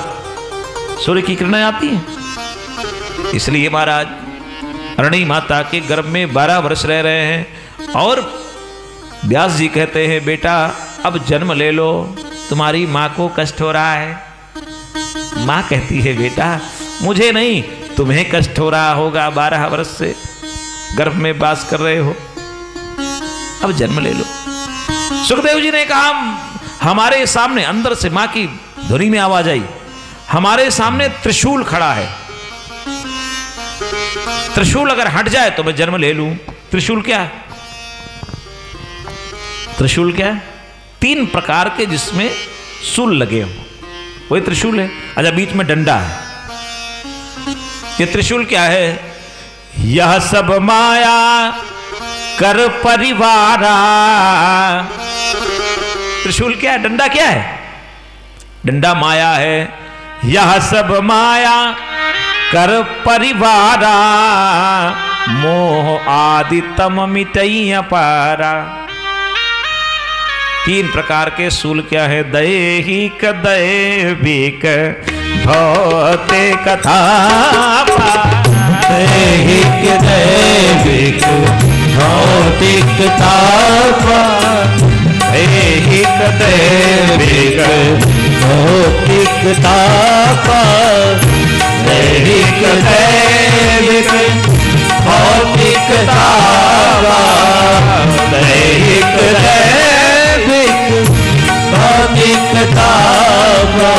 Speaker 2: सूर्य की किरणें आती हैं। इसलिए महाराज अरणी माता के गर्भ में 12 वर्ष रह रहे हैं, और व्यास जी कहते हैं बेटा अब जन्म ले लो, तुम्हारी माँ को कष्ट हो रहा है। माँ कहती है बेटा मुझे नहीं, तुम्हें कष्ट हो रहा होगा, 12 वर्ष से गर्भ में वास कर रहे हो, अब जन्म ले लो। सुखदेव जी ने कहा हमारे सामने, अंदर से माँ की ध्वनि में आवाज आई, हमारे सामने त्रिशूल खड़ा है, त्रिशूल अगर हट जाए तो मैं जन्म ले लूं। त्रिशूल क्या है? त्रिशूल क्या है? 3 प्रकार के जिसमें शूल लगे हो, वही त्रिशूल है। अच्छा, बीच में डंडा है, ये त्रिशूल क्या है? यह सब माया कर परिवारा। त्रिशूल क्या है? डंडा क्या है? डंडा माया है। यह सब माया कर परिवारा, मोह आदि तम मिटई पारा। 3 प्रकार के शूल क्या है? दैहिक दैविक भौतिक कथा,
Speaker 1: दैहिक दैविक भौतिक तापा,
Speaker 2: दैहिक दैविक
Speaker 1: भौतिक तापा,
Speaker 2: दैहिक दैविक
Speaker 1: भौतिक तापा,
Speaker 2: दैहिक
Speaker 1: दैविक भौतिक तापा।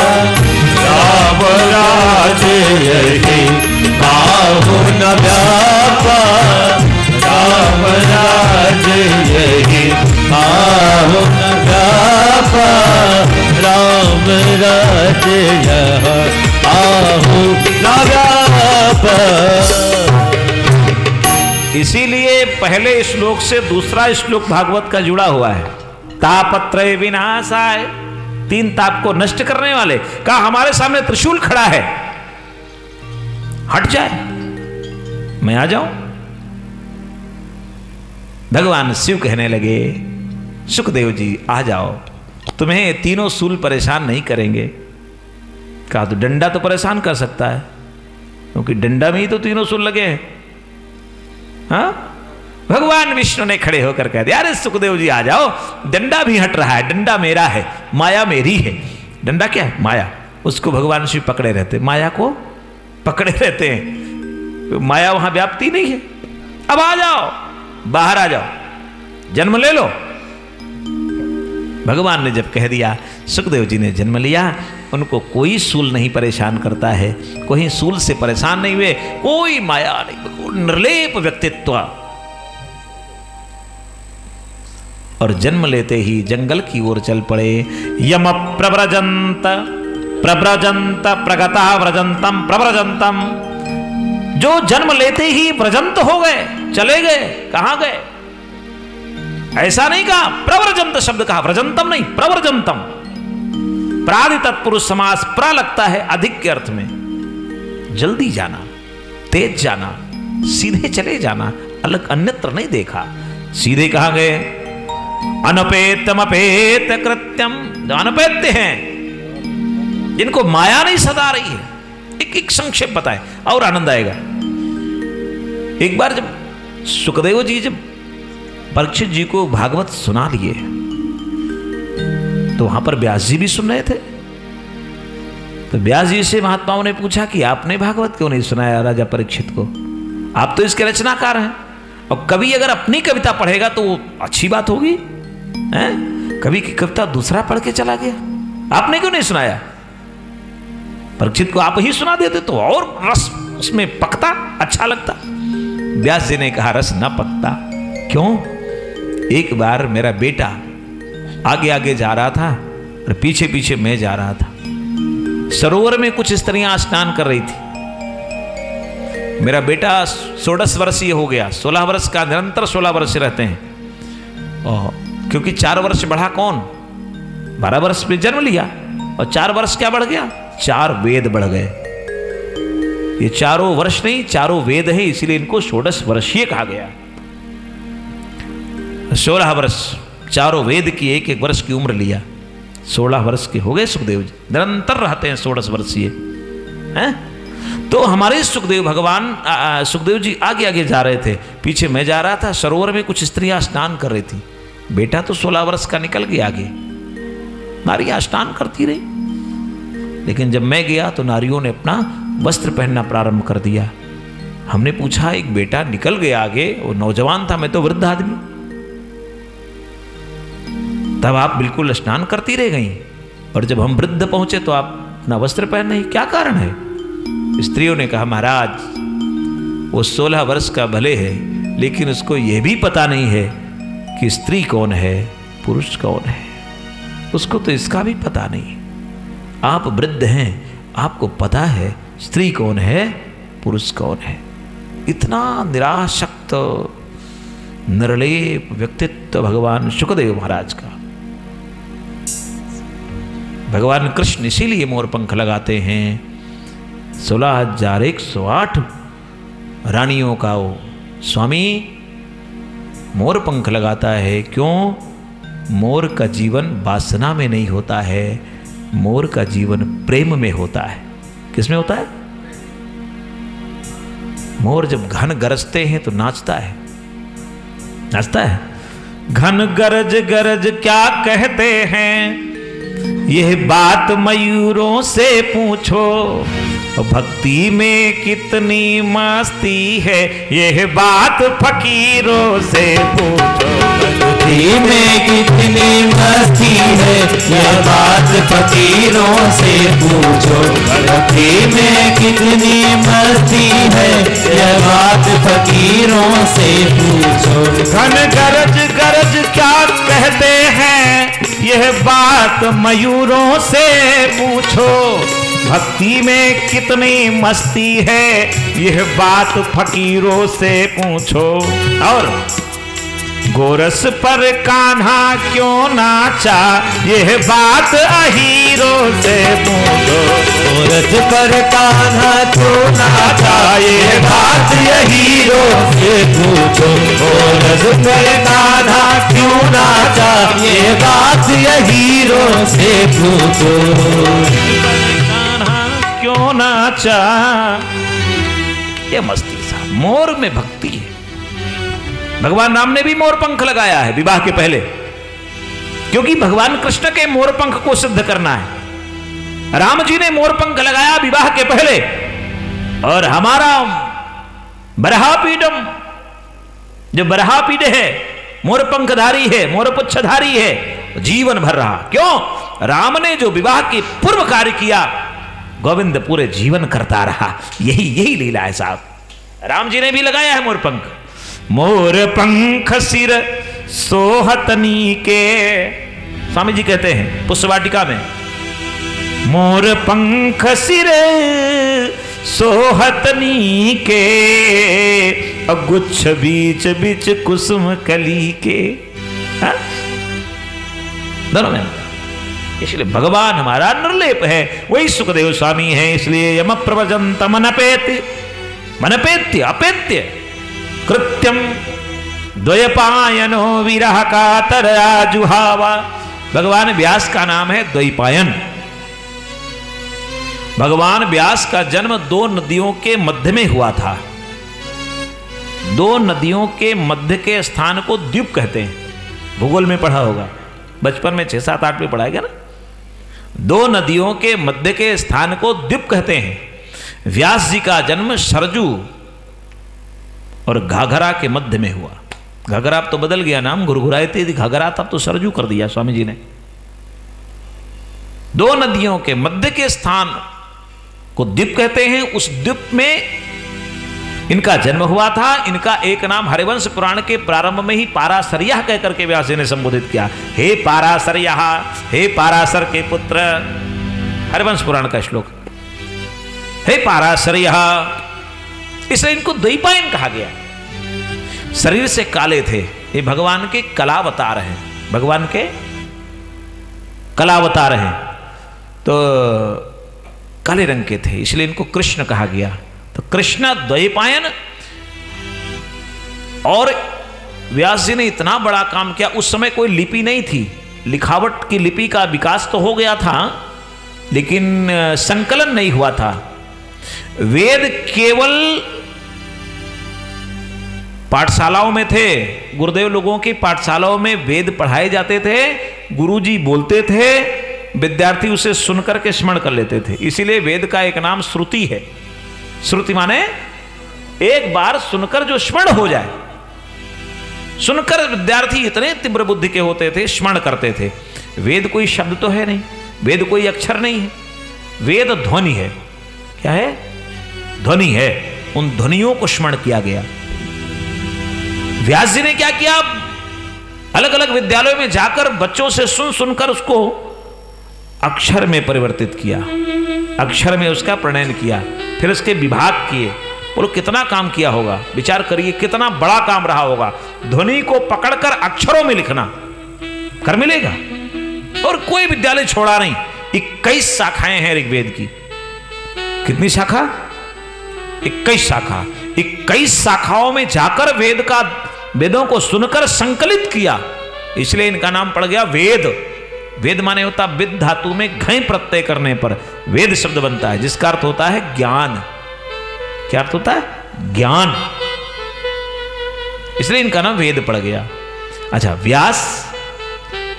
Speaker 1: राम राज्य यही काहू न व्यापा, राम राज्य यही काहू न व्यापा, राम राज्य यह काहू न व्यापा।
Speaker 2: इसीलिए पहले श्लोक से दूसरा श्लोक भागवत का जुड़ा हुआ है। तापत्रय विनाशाय, 3 ताप को नष्ट करने वाले। कहा हमारे सामने त्रिशूल खड़ा है, हट जाए मैं आ जाऊं। भगवान शिव कहने लगे सुखदेव जी आ जाओ, तुम्हें तीनों शूल परेशान नहीं करेंगे। कहा तो डंडा तो परेशान कर सकता है, क्योंकि डंडा में ही तो तीनों शूल लगे हैं। हाँ, भगवान विष्णु ने खड़े होकर कह दिया अरे सुखदेव जी आ जाओ, डंडा भी हट रहा है, डंडा मेरा है, माया मेरी है। डंडा क्या है? माया। उसको भगवान शिव पकड़े रहते, माया को पकड़े रहते हैं, माया वहां व्याप्ति नहीं है। अब आ जाओ, बाहर आ जाओ, जन्म ले लो। भगवान ने जब कह दिया, सुखदेव जी ने जन्म लिया। उनको कोई सूल नहीं परेशान करता है, कोई सूल से परेशान नहीं हुए, कोई माया नहीं, निर्लेप व्यक्तित्व। और जन्म लेते ही जंगल की ओर चल पड़े। यम प्रव्रजंत प्रव्रजंत प्रगता व्रजंतम प्रव्रजंतम। जो जन्म लेते ही व्रजंत हो गए, चले गए। कहां गए? ऐसा नहीं कहा, प्रव्रजंत शब्द कहा, व्रजंतम नहीं, प्रव्रजंतम। प्रादि तत्पुरुष समास प्र लगता है अधिक के अर्थ में। जल्दी जाना, तेज जाना, सीधे चले जाना, अलग अन्यत्र नहीं देखा। सीधे कहां गए? अनपेतम अपेत कृत्यम। जो अनपेत्य हैं, जिनको माया नहीं सता रही है, एक एक संक्षेप बताए और आनंद आएगा। एक बार जब सुखदेव जी जब परीक्षित जी को भागवत सुना लिए, तो वहां पर व्यास जी भी सुन रहे थे। तो व्यास जी से महात्माओं ने पूछा कि आपने भागवत क्यों नहीं सुनाया राजा परीक्षित को? आप तो इसके रचनाकार हैं, और कवि अगर अपनी कविता पढ़ेगा तो वो अच्छी बात होगी। हैं? कवि की कविता दूसरा पढ़ के चला गया, आपने क्यों नहीं सुनाया? परीक्षित को आप ही सुना देते तो और रस उसमें पकता, अच्छा लगता। व्यास जी ने कहा रस न पकता। क्यों? एक बार मेरा बेटा आगे आगे जा रहा था और पीछे पीछे मैं जा रहा था। सरोवर में कुछ स्त्रियां स्नान कर रही थी। मेरा बेटा 16 वर्षीय हो गया। 16 वर्ष का निरंतर 16 वर्ष रहते हैं, क्योंकि 4 वर्ष बढ़ा कौन? 12 वर्ष में जन्म लिया और 4 वर्ष क्या बढ़ गया? 4 वेद बढ़ गए। ये चारों वर्ष नहीं, चारों वेद है, इसलिए इनको 16 वर्षीय कहा गया। 16 वर्ष, चारों वेद की एक एक वर्ष की उम्र लिया। 16 वर्ष के हो गए सुखदेव जी। निरंतर रहते हैं 16 वर्षीय हैं। तो हमारे सुखदेव भगवान सुखदेव जी आगे आगे जा रहे थे, पीछे मैं जा रहा था। सरोवर में कुछ स्त्रियां स्नान कर रही थी। बेटा तो 16 वर्ष का निकल गया आगे, नारियां स्नान करती रही। लेकिन जब मैं गया तो नारियों ने अपना वस्त्र पहनना प्रारंभ कर दिया। हमने पूछा, एक बेटा निकल गया आगे, वो नौजवान था, मैं तो वृद्ध आदमी, तब आप बिल्कुल स्नान करती रह गई, और जब हम वृद्ध पहुंचे तो आप अपना वस्त्र पहन नहीं, क्या कारण है? स्त्रियों ने कहा, महाराज वो 16 वर्ष का भले है, लेकिन उसको यह भी पता नहीं है कि स्त्री कौन है, पुरुष कौन है। उसको तो इसका भी पता नहीं। आप वृद्ध हैं, आपको पता है स्त्री कौन है, पुरुष कौन है। इतना निराशक्त निर्लेप व्यक्तित्व भगवान शुकदेव महाराज का। भगवान कृष्ण इसीलिए मोर पंख लगाते हैं। 16,108 रानियों का वो स्वामी मोर पंख लगाता है। क्यों? मोर का जीवन वासना में नहीं होता है, मोर का जीवन प्रेम में होता है। किसमें होता है? मोर जब घन गरजते हैं तो नाचता है, नाचता है। घन गरज गरज क्या कहते हैं, यह बात मयूरों से पूछो। भक्ति में कितनी मस्ती है, यह बात फकीरों से पूछो।
Speaker 1: भक्ति में कितनी मस्ती है, यह बात फकीरों से पूछो। भक्ति में कितनी मस्ती है, यह बात फकीरों से पूछो।
Speaker 2: घन गरज गरज क्या कहते हैं, यह बात मयूरों से पूछो। भक्ति में कितनी मस्ती है, यह बात फकीरों से पूछो। और गोरस पर कान्हा क्यों नाचा, यह बात अहीरों से पूछो।
Speaker 1: गोरस पर कान्हा क्यों नाचा, यह बात अहीरों से पूछो। गोरस पर कान्हा क्यों नाचा, यह बात अहीरों से पूछो।
Speaker 2: क्यों नाचा, ये मस्ती सा। मोर में भक्ति है। भगवान राम ने भी मोर पंख लगाया है विवाह के पहले, क्योंकि भगवान कृष्ण के मोर पंख को सिद्ध करना है। राम जी ने मोर पंख लगाया विवाह के पहले, और हमारा बरहापीडम जो बरहापीड है, मोर पंखधारी है, मोर पुच्छधारी है, जीवन भर रहा। क्यों? राम ने जो विवाह के पूर्व कार्य किया, गोविंद पूरे जीवन करता रहा। यही लीला है साहब। राम जी ने भी लगाया है मोर पंख। मोर पंख सिर सोहतनी के, स्वामी जी कहते हैं पुष्पवाटिका में, मोर पंख सिर सोहतनी के, अगुच्छ बीच बीच कुसुम कली के। दोनों में। इसलिए भगवान हमारा निर्लेप है, वही सुखदेव स्वामी है। इसलिए यम प्रवजंत मनपेत्य मनपेत्य अपेत्य कृत्यम द्वयपायनो विरह कातरया जुहावा। भगवान व्यास का नाम है द्वैपायन। भगवान व्यास का जन्म 2 नदियों के मध्य में हुआ था। 2 नदियों के मध्य के स्थान को द्वीप कहते हैं। भूगोल में पढ़ा होगा, बचपन में 6, 7, 8 में पढ़ा गया ना। 2 नदियों के मध्य के स्थान को द्वीप कहते हैं। व्यास जी का जन्म सरजू और घाघरा के मध्य में हुआ। घाघरा अब तो बदल गया नाम, घुरघुराए थे घाघरा, तब तो सरजू कर दिया स्वामी जी ने। दो नदियों के मध्य के स्थान को द्वीप कहते हैं। उस द्वीप में इनका जन्म हुआ था। इनका एक नाम हरिवंश पुराण के प्रारंभ में ही पारासरिया कहकर के व्यास जी ने संबोधित किया। हे पारासरिया, हे पारासर के पुत्र, हरिवंश पुराण का श्लोक। हे पारासरिया, इसलिए इनको द्वैपायन कहा गया। शरीर से काले थे, ये भगवान के कलावतार हैं, भगवान के कलावतार हैं, तो काले रंग के थे, इसलिए इनको कृष्ण कहा गया। तो कृष्ण द्वैपायन। और व्यास जी ने इतना बड़ा काम किया। उस समय कोई लिपि नहीं थी, लिखावट की लिपि का विकास तो हो गया था लेकिन संकलन नहीं हुआ था। वेद केवल पाठशालाओं में थे, गुरुदेव लोगों की पाठशालाओं में वेद पढ़ाए जाते थे, गुरुजी बोलते थे, विद्यार्थी उसे सुनकर के स्मरण कर लेते थे। इसीलिए वेद का एक नाम श्रुति है। श्रुति माने एक बार सुनकर जो स्मरण हो जाए। सुनकर विद्यार्थी इतने तीव्र बुद्धि के होते थे, स्मरण करते थे। वेद कोई शब्द तो है नहीं, वेद कोई अक्षर नहीं है, वेद ध्वनि है। क्या है? ध्वनि है। उन ध्वनियों को स्मरण किया गया। व्यास जी ने क्या किया? अलग अलग विद्यालयों में जाकर बच्चों से सुन सुनकर उसको अक्षर में परिवर्तित किया, अक्षर में उसका प्रणयन किया, फिर उसके विभाग किए। बोलो कितना काम किया होगा, विचार करिए कितना बड़ा काम रहा होगा। ध्वनि को पकड़कर अक्षरों में लिखना कर मिलेगा। और कोई विद्यालय छोड़ा नहीं। 21 शाखाएं हैं ऋग्वेद की। कितनी शाखा? 21 शाखा। 21 शाखाओं में जाकर वेदों को सुनकर संकलित किया, इसलिए इनका नाम पड़ गया वेद। वेद माने होता विद धातु में घय प्रत्यय करने पर वेद शब्द बनता है, जिसका अर्थ होता है ज्ञान। क्या अर्थ होता है? ज्ञान। इसलिए इनका नाम वेद पड़ गया। अच्छा, व्यास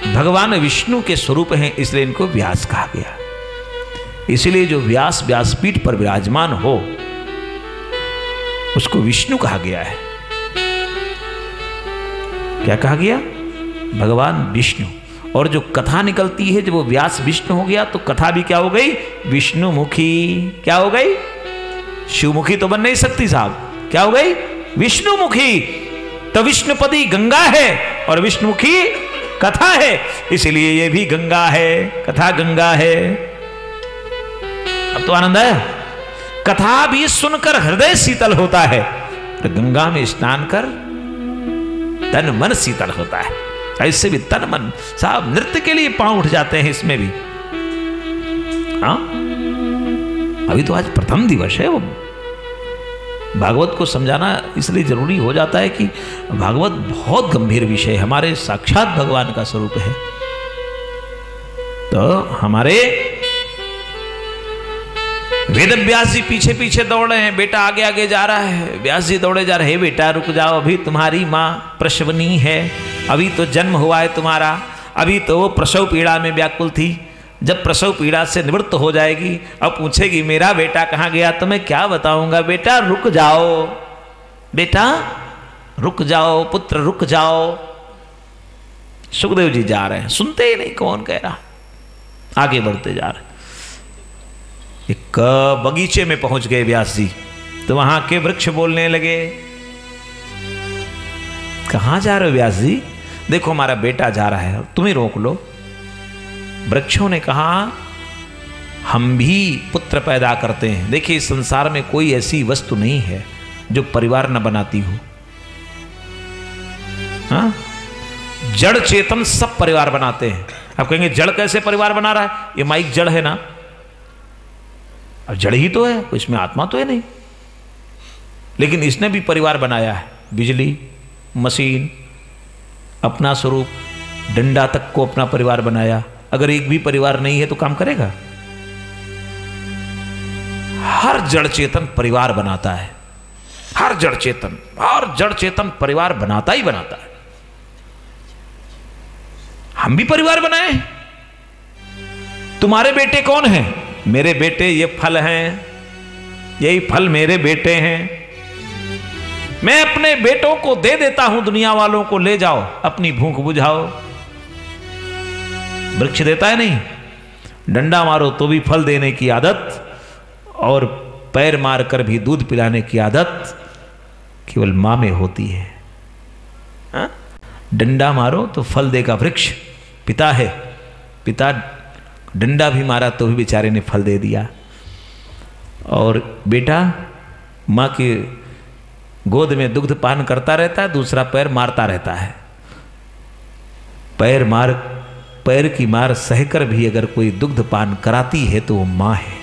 Speaker 2: भगवान विष्णु के स्वरूप हैं, इसलिए इनको व्यास कहा गया। इसलिए जो व्यास व्यासपीठ पर विराजमान हो उसको विष्णु कहा गया है। क्या कहा गया? भगवान विष्णु। और जो कथा निकलती है, जब वो व्यास विष्णु हो गया तो कथा भी क्या हो गई? विष्णुमुखी। क्या हो गई? शिवमुखी तो बन नहीं सकती साहब। क्या हो गई? विष्णुमुखी। तो विष्णुपदी गंगा है और विष्णुमुखी कथा है, इसलिए ये भी गंगा है, कथा गंगा है। अब तो आनंद है। कथा भी सुनकर हृदय शीतल होता है, तो गंगा में स्नान कर तन मन शीतल होता है। ऐसे भी तन मन साहब नृत्य के लिए पांव उठ जाते हैं इसमें भी। हाँ, अभी तो आज प्रथम दिवस है। वो भागवत को समझाना इसलिए जरूरी हो जाता है कि भागवत बहुत गंभीर विषय है, हमारे साक्षात भगवान का स्वरूप है। तो हमारे वेद व्यास जी पीछे पीछे दौड़ रहे हैं, बेटा आगे आगे जा रहा है। व्यास जी दौड़े जा रहे हैं, बेटा रुक जाओ, अभी तुम्हारी माँ प्रसवनी है, अभी तो जन्म हुआ है तुम्हारा, अभी तो वो प्रसव पीड़ा में व्याकुल थी, जब प्रसव पीड़ा से निवृत्त हो जाएगी अब पूछेगी मेरा बेटा कहाँ गया, तो मैं क्या बताऊंगा। बेटा रुक जाओ, बेटा रुक जाओ, पुत्र रुक जाओ। सुखदेव जी जा रहे हैं, सुनते ही नहीं, कौन कह रहा, आगे बढ़ते जा रहे। एक बगीचे में पहुंच गए व्यास जी, तो वहां के वृक्ष बोलने लगे। कहां जा रहे हो व्यास जी? देखो हमारा बेटा जा रहा है, तुम ही रोक लो। वृक्षों ने कहा हम भी पुत्र पैदा करते हैं। देखिए इस संसार में कोई ऐसी वस्तु नहीं है जो परिवार न बनाती हो। हाँ? जड़ चेतन सब परिवार बनाते हैं। आप कहेंगे जड़ कैसे परिवार बना रहा है? ये माइक जड़ है ना, अब जड़ ही तो है, इसमें आत्मा तो है नहीं, लेकिन इसने भी परिवार बनाया है। बिजली, मशीन, अपना स्वरूप, डंडा तक को अपना परिवार बनाया। अगर एक भी परिवार नहीं है तो काम करेगा? हर जड़ चेतन परिवार बनाता है, हर जड़ चेतन परिवार बनाता ही बनाता है। हम भी परिवार बनाए। तुम्हारे बेटे कौन हैं? मेरे बेटे ये फल हैं, यही फल मेरे बेटे हैं। मैं अपने बेटों को दे देता हूं दुनिया वालों को, ले जाओ अपनी भूख बुझाओ। वृक्ष देता है नहीं? डंडा मारो तो भी फल देने की आदत और पैर मारकर भी दूध पिलाने की आदत केवल माँ में होती है। हा? डंडा मारो तो फल देगा वृक्ष, पिता है, पिता डंडा भी मारा तो भी बेचारे ने फल दे दिया। और बेटा माँ की गोद में दुग्ध पान करता रहता है, दूसरा पैर मारता रहता है। पैर की मार सहकर भी अगर कोई दुग्ध पान कराती है तो वो माँ है।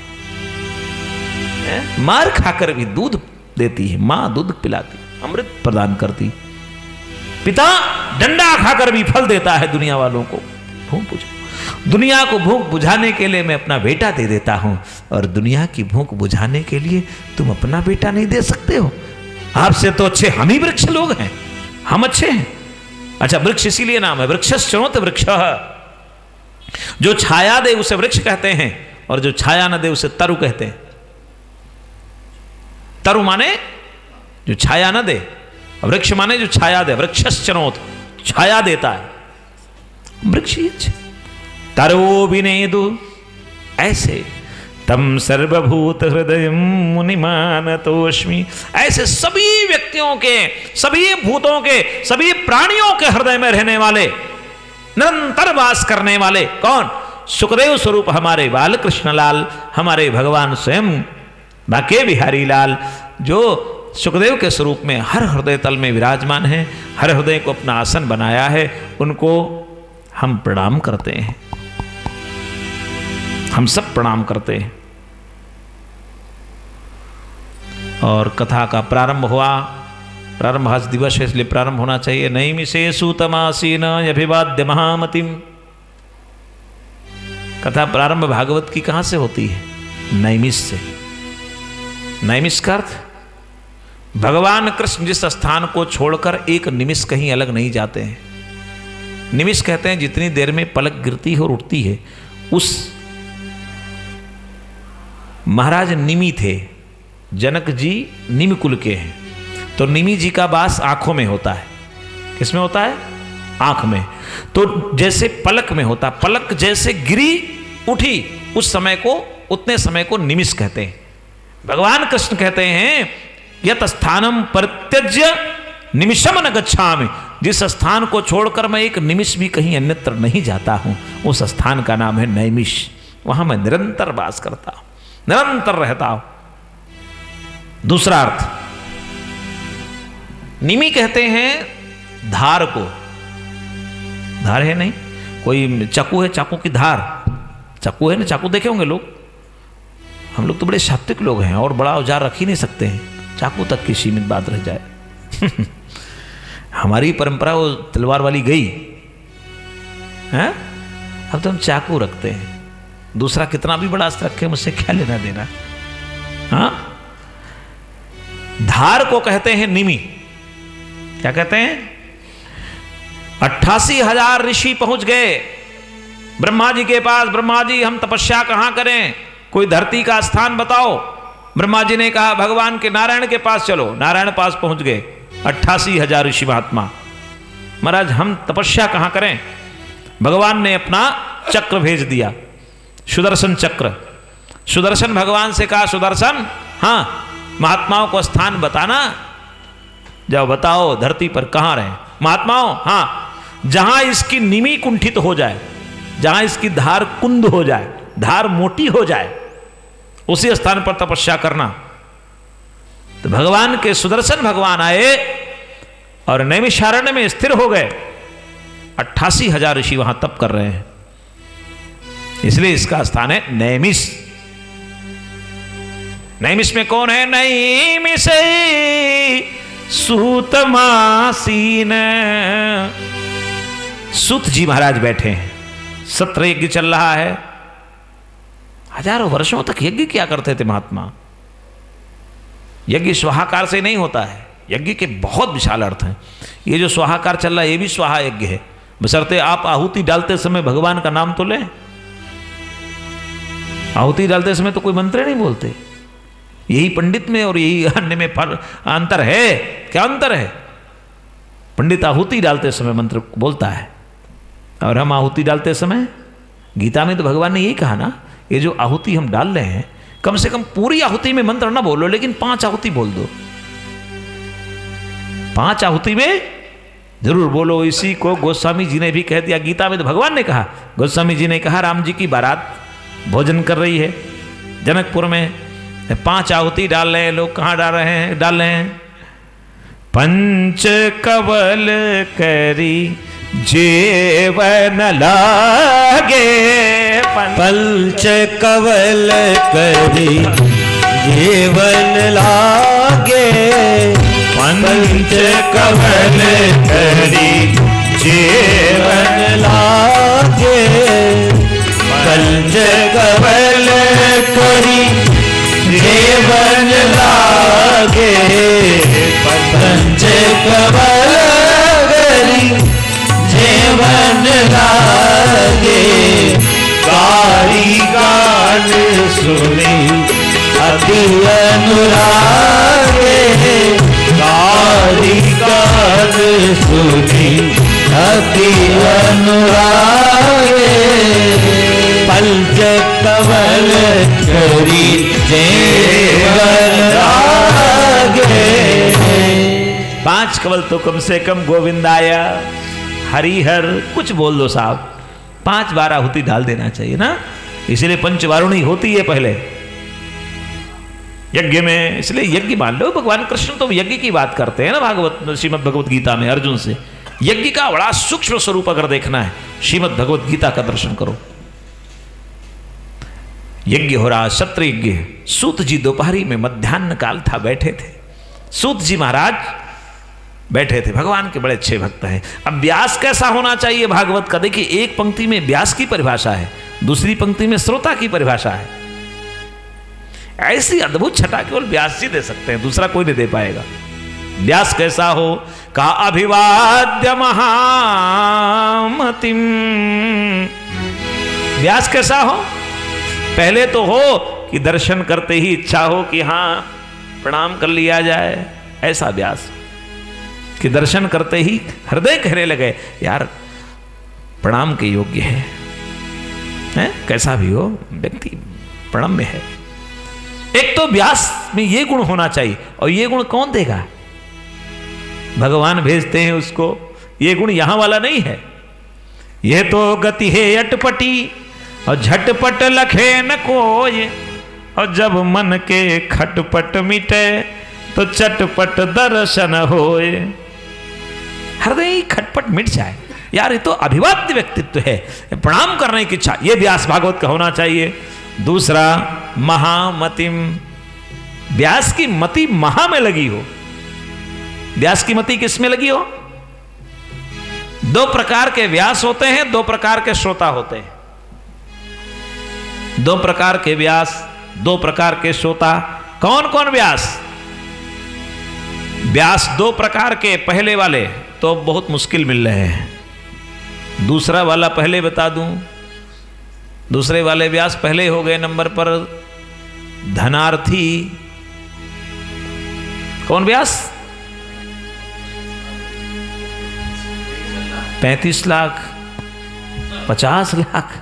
Speaker 2: मार खाकर भी दूध देती है माँ, दूध पिलाती, अमृत प्रदान करती। पिता डंडा खाकर भी फल देता है दुनिया वालों को। भूख बुझा, दुनिया को भूख बुझाने के लिए मैं अपना बेटा दे देता हूं, और दुनिया की भूख बुझाने के लिए तुम अपना बेटा नहीं दे सकते हो। आपसे तो अच्छे हम ही वृक्ष लोग हैं, हम अच्छे हैं। अच्छा, वृक्ष इसीलिए नाम है, वृक्षश्चोत वृक्ष। जो छाया दे उसे वृक्ष कहते हैं, और जो छाया न दे उसे तरु कहते हैं। तरु माने जो छाया न दे, वृक्ष माने जो छाया दे। वृक्षश्चनोत, छाया देता है, वृक्ष ही अच्छे। तरो विनेदु, ऐसे तम सर्वभूत हृदय मुनिमानतोष्मि, ऐसे सभी व्यक्तियों के, सभी भूतों के, सभी प्राणियों के हृदय में रहने वाले, निरंतर वास करने वाले कौन? सुखदेव स्वरूप हमारे बाल कृष्णलाल, हमारे भगवान स्वयं बाके बिहारी लाल, जो सुखदेव के स्वरूप में हर हृदय तल में विराजमान है, हर हृदय को अपना आसन बनाया है, उनको हम प्रणाम करते हैं। हम सब प्रणाम करते हैं। और कथा का प्रारंभ हुआ, प्रारंभ आज दिवस है इसलिए प्रारंभ होना चाहिए। नैमिषेषु तमासीन अभिवाद्य महामतिम। कथा प्रारंभ भागवत की कहां से होती है? नैमिष से। नैमिष का अर्थ भगवान कृष्ण जिस स्थान को छोड़कर एक निमिष कहीं अलग नहीं जाते हैं। निमिष कहते हैं जितनी देर में पलक गिरती है और उठती है। उस महाराज निमि थे, जनक जी निमि कुल के हैं, तो निमि जी का वास आंखों में होता है। किसमें होता है? आंख में। तो जैसे पलक में होता, पलक जैसे गिरी उठी, उस समय को, उतने समय को निमिष कहते हैं। भगवान कृष्ण कहते हैं यत स्थानम परित्यज्य निमिषम न गच्छामि, जिस स्थान को छोड़कर मैं एक निमिष भी कहीं अन्यत्र नहीं जाता हूं, उस स्थान का नाम है नैमिष। वहां मैं निरंतर वास करता हूं, निरंतर रहता हूं। दूसरा अर्थ, निमि कहते हैं धार को। धार है नहीं, कोई चाकू है, चाकू की धार, चाकू है ना, चाकू देखे होंगे लोग। हम लोग तो बड़े सात्विक लोग हैं और बड़ा औजार रख ही नहीं सकते हैं, चाकू तक की सीमित बात रह जाए। हमारी परंपरा वो तलवार वाली गई है, अब तो हम चाकू रखते हैं। दूसरा कितना भी बड़ा अस्त्र रखे, मुझसे क्या लेना देना। हाँ, धार को कहते हैं निमि। क्या कहते हैं? 88,000 ऋषि पहुंच गए ब्रह्मा जी के पास। ब्रह्मा जी हम तपस्या कहां करें, कोई धरती का स्थान बताओ। ब्रह्मा जी ने कहा भगवान के नारायण के पास चलो। नारायण पास पहुंच गए 88,000 ऋषि महात्मा। महाराज हम तपस्या कहां करें? भगवान ने अपना चक्र भेज दिया, सुदर्शन चक्र। सुदर्शन भगवान से कहा सुदर्शन, हाँ महात्माओं को स्थान बताना, जाओ बताओ धरती पर कहां रहे महात्माओं। हाँ, जहां इसकी निमि कुंठित हो जाए, जहां इसकी धार कुंद हो जाए, धार मोटी हो जाए, उसी स्थान पर तपस्या करना। तो भगवान के सुदर्शन भगवान आए और नैमिषारण्य में स्थिर हो गए। 88,000 ऋषि वहां तप कर रहे हैं, इसलिए इसका स्थान है नैमिष। नैमिष में कौन है? नैमिष सूतमासीन, सूत जी महाराज बैठे हैं। सत्र यज्ञ चल रहा है। हजारों वर्षों तक यज्ञ क्या करते थे महात्मा? यज्ञ स्वाहाकार से नहीं होता है, यज्ञ के बहुत विशाल अर्थ हैं। ये जो स्वाहाकार चल रहा है ये भी स्वाहा यज्ञ है, बशर्ते आप आहुति डालते समय भगवान का नाम तो लें। आहुति डालते समय तो कोई मंत्र नहीं बोलते। यही पंडित में और यही अन्य में अंतर है। क्या अंतर है? पंडित आहुति डालते समय मंत्र बोलता है और हम आहुति डालते समय गीता में तो भगवान ने यही कहा ना, ये जो आहुति हम डाल रहे हैं, कम से कम पूरी आहुति में मंत्र ना बोलो, लेकिन 5 आहुति बोल दो। 5 आहुति में जरूर बोलो। इसी को गोस्वामी जी ने भी कह दिया। गीता में तो भगवान ने कहा, गोस्वामी जी ने कहा, राम जी की बारात भोजन कर रही है जनकपुर में, 5 आहुति डाल रहे हैं लोग। कहाँ डाल रहे हैं? डाल रहे हैं पंच कवल करी जेवन लागे,
Speaker 1: पंच कवल करी जेवन लागे,
Speaker 2: पंच कवल करी
Speaker 1: जेवन लागे, पंच कवल करी जेवन लागे, पंच कवल करी जेवन लागे, कारी गान सुनी अति अनुरागे, कारी गान सुनी अति अनुरागे, पंच कवल करी जेवन लागे।
Speaker 2: 5 कवल तो कम से कम गोविंदाया हरिहर कुछ बोल दो साहब। 5 बार आहुति डाल देना चाहिए ना, इसलिए पंचवारुणी होती है पहले यज्ञ में। इसलिए यज्ञ मान लो, भगवान कृष्ण तो यज्ञ की बात करते हैं ना भागवत, श्रीमद भगवत गीता में अर्जुन से। यज्ञ का बड़ा सूक्ष्म स्वरूप अगर देखना है, श्रीमद भगवत गीता का दर्शन करो। यज्ञ हो रहा, सत्र यज्ञ। सूत जी दोपहरी में मध्याह्न काल था, बैठे थे सूत जी महाराज, बैठे थे। भगवान के बड़े अच्छे भक्त हैं। अब व्यास कैसा होना चाहिए भागवत का? देखिए, एक पंक्ति में व्यास की परिभाषा है, दूसरी पंक्ति में श्रोता की परिभाषा है। ऐसी अद्भुत छटा केवल व्यास जी दे सकते हैं, दूसरा कोई नहीं दे पाएगा। व्यास कैसा हो? का अभिवाद्य महामतिम। व्यास कैसा हो? पहले तो हो कि दर्शन करते ही इच्छा हो कि हाँ प्रणाम कर लिया जाए, ऐसा व्यास कि दर्शन करते ही हृदय कहने लगे यार प्रणाम के योग्य है? कैसा भी हो व्यक्ति प्रणम्य है। एक तो व्यास में ये गुण होना चाहिए, और ये गुण कौन देगा? भगवान भेजते हैं उसको। ये गुण यहां वाला नहीं है। यह तो गति है अटपटी, और झटपट लखे न कोई, और जब मन के खटपट मिटे तो चटपट दर्शन होए। हृदय खटपट मिट जाए, यार ये तो अभिवाद्य व्यक्तित्व है, प्रणाम करने की इच्छा, ये व्यास भागवत का होना चाहिए। दूसरा महामतिम, व्यास की मति महा में लगी हो। व्यास की मति किस में लगी हो? 2 प्रकार के व्यास होते हैं, 2 प्रकार के श्रोता होते हैं। 2 प्रकार के व्यास, 2 प्रकार के श्रोता। कौन कौन व्यास? व्यास 2 प्रकार के, पहले वाले तो बहुत मुश्किल मिल रहे हैं, दूसरा वाला पहले बता दूं। दूसरे वाले व्यास पहले हो गए नंबर पर धनार्थी। कौन व्यास? 35 लाख, 50 लाख,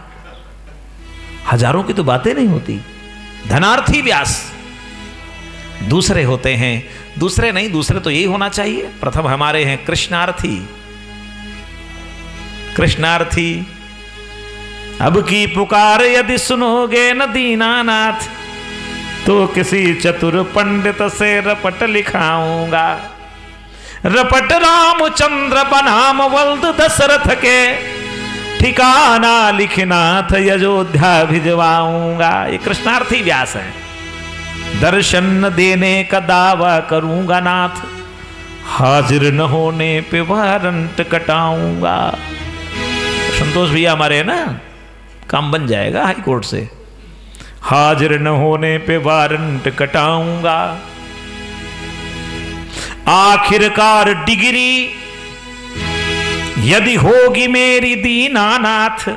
Speaker 2: हजारों की तो बातें नहीं होती। धनार्थी व्यास। दूसरे होते हैं, दूसरे नहीं, दूसरे तो यही होना चाहिए। प्रथम हमारे हैं कृष्णार्थी। कृष्णार्थी, अब की पुकार यदि सुनोगे न दीनानाथ, तो किसी चतुर पंडित से रपट लिखाऊंगा। रपट रामचंद्र बनाम वल्द दशरथ के, ठिकाना लिखनाथ अयोध्या भिजवाऊंगा। ये कृष्णार्थी व्यास है। दर्शन देने का दावा करूंगा नाथ, हाजिर न होने पे वारंट कटाऊंगा। संतोष भैया हमारे है ना, काम बन जाएगा हाई कोर्ट से। हाजिर न होने पे वारंट कटाऊंगा। आखिरकार डिग्री यदि होगी मेरी दीनानाथ,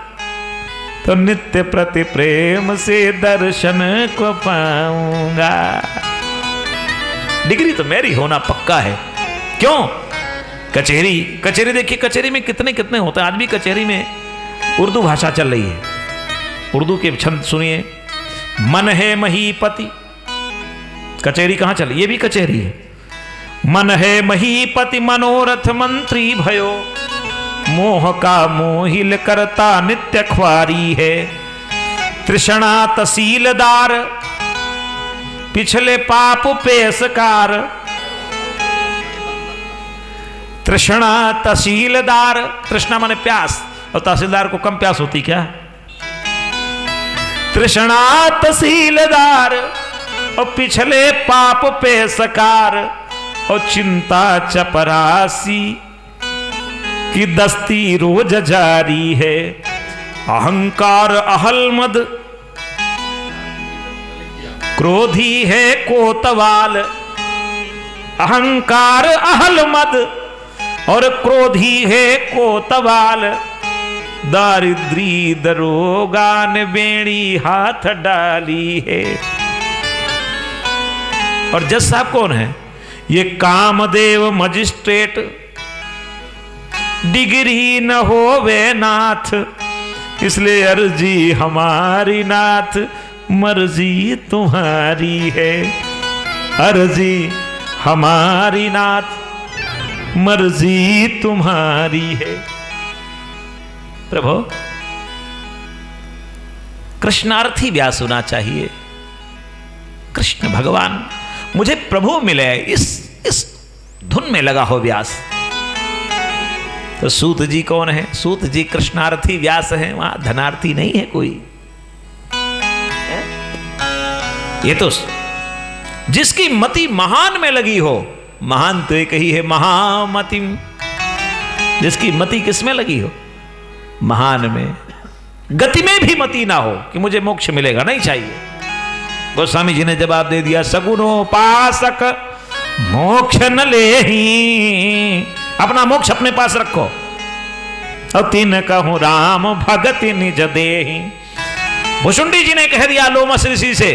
Speaker 2: तो नित्य प्रति प्रेम से दर्शन को पाऊंगा। डिग्री तो मेरी होना पक्का है। क्यों? कचहरी देखिए, कचहरी में कितने कितने होते हैं। आज भी कचहरी में उर्दू भाषा चल रही है। उर्दू के छंद सुनिए। मन है महीपति, कचेरी कहाँ चले, ये भी कचेरी है। मन है महीपति मनोरथ मंत्री भयो, मोह का मोहिल करता नित्य ख्वारी है। तृष्णा तहसीलदार पिछले पाप पेशकार, तृष्णा तहसीलदार, तृष्णा माने प्यास, और तहसीलदार को कम प्यास होती क्या? तृष्णा तहसीलदार और पिछले पाप पेशकार, और चिंता चपरासी की दस्ती रोज जारी है। अहंकार अहलमद क्रोधी है कोतवाल, अहंकार अहलमद और क्रोधी है कोतवाल। दारिद्री दरोगा ने बेड़ी हाथ डाली है। और जज साहब कौन है? ये कामदेव मजिस्ट्रेट, डिग्री न होवे नाथ, इसलिए अर्जी हमारी नाथ, मर्जी तुम्हारी है। अर्जी हमारी नाथ, मर्जी तुम्हारी है। प्रभु कृष्णार्थी व्यास होना चाहिए। कृष्ण भगवान मुझे प्रभु मिले, इस धुन में लगा हो व्यास। तो सूत जी कौन है? सूत जी कृष्णार्थी व्यास है, वहां धनार्थी नहीं है कोई। ये तो जिसकी मति महान में लगी हो, महान तो एक ही है, महामतिम। जिसकी मति किस में लगी हो? महान में। गति में भी मति ना हो कि मुझे मोक्ष मिलेगा, नहीं चाहिए। गोस्वामी जी ने जवाब दे दिया, सगुणोपासक मोक्ष न लेही, अपना मोक्ष अपने पास रखो। और तीन कहूं राम भगति निज देही। भुषुंडी जी ने कह दिया लोमस ऋषि से,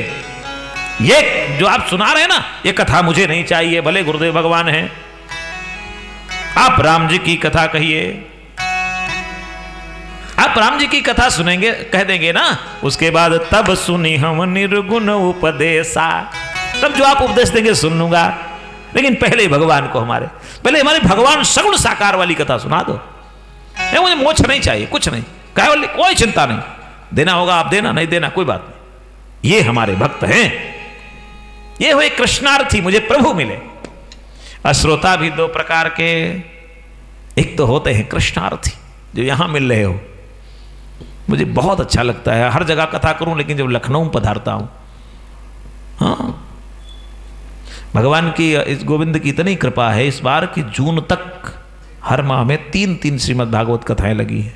Speaker 2: ये जो आप सुना रहे हैं ना, ये कथा मुझे नहीं चाहिए, भले गुरुदेव भगवान हैं, आप राम जी की कथा कहिए। आप राम जी की कथा सुनेंगे, कह देंगे ना, उसके बाद तब सुनी हम निर्गुण उपदेशा, तब जो आप उपदेश देंगे सुन लूंगा। लेकिन पहले भगवान को पहले हमारे भगवान सगुण साकार वाली कथा सुना दो। मुझे मोक्ष नहीं चाहिए, कुछ नहीं, केवल कोई चिंता नहीं, देना होगा आप देना, नहीं देना कोई बात नहीं। ये हमारे भक्त हैं, ये हुए कृष्णार्थी, मुझे प्रभु मिले। अश्रोता भी दो प्रकार के, एक तो होते हैं कृष्णार्थी जो यहां मिल रहे हो। मुझे बहुत अच्छा लगता है, हर जगह कथा करूं, लेकिन जब लखनऊ पधारता हूं, हाँ, भगवान की इस गोविंद की इतनी कृपा है, इस बार की जून तक हर माह में 3 श्रीमद् भागवत कथाएं लगी है।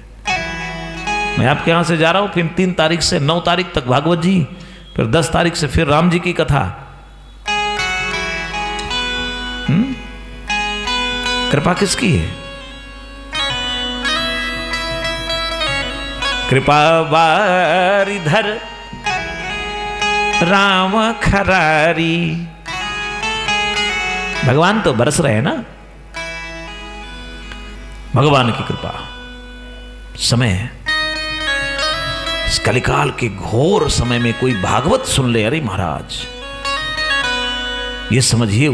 Speaker 2: मैं आपके यहां से जा रहा हूं, फिर 3 तारीख से 9 तारीख तक भागवत जी, फिर 10 तारीख से फिर राम जी की कथा। कृपा किसकी है? कृपा बारिधर राम खरारी। भगवान तो बरस रहे हैं ना, भगवान की कृपा। समय है, इस कलिकाल के घोर समय में कोई भागवत सुन ले, अरे महाराज ये समझिए,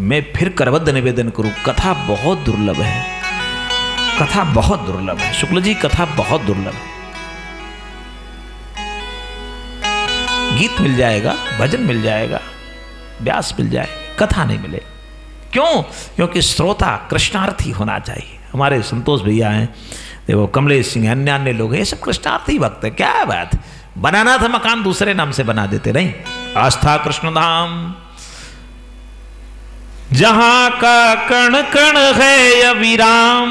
Speaker 2: मैं फिर करबद्ध निवेदन करूं, कथा बहुत दुर्लभ है, कथा बहुत दुर्लभ है। शुक्ल जी कथा बहुत दुर्लभ है। गीत मिल जाएगा, भजन मिल जाएगा, व्यास मिल जाए, कथा नहीं मिले। क्यों? क्योंकि श्रोता कृष्णार्थी होना चाहिए। हमारे संतोष भैया हैं, देखो कमलेश सिंह, अन्य लोग, ये सब कृष्णार्थी भक्त है। क्या बात, बनाना था मकान दूसरे नाम से बना देते, नहीं। आस्था कृष्ण धाम, जहां का कण कण है अविराम,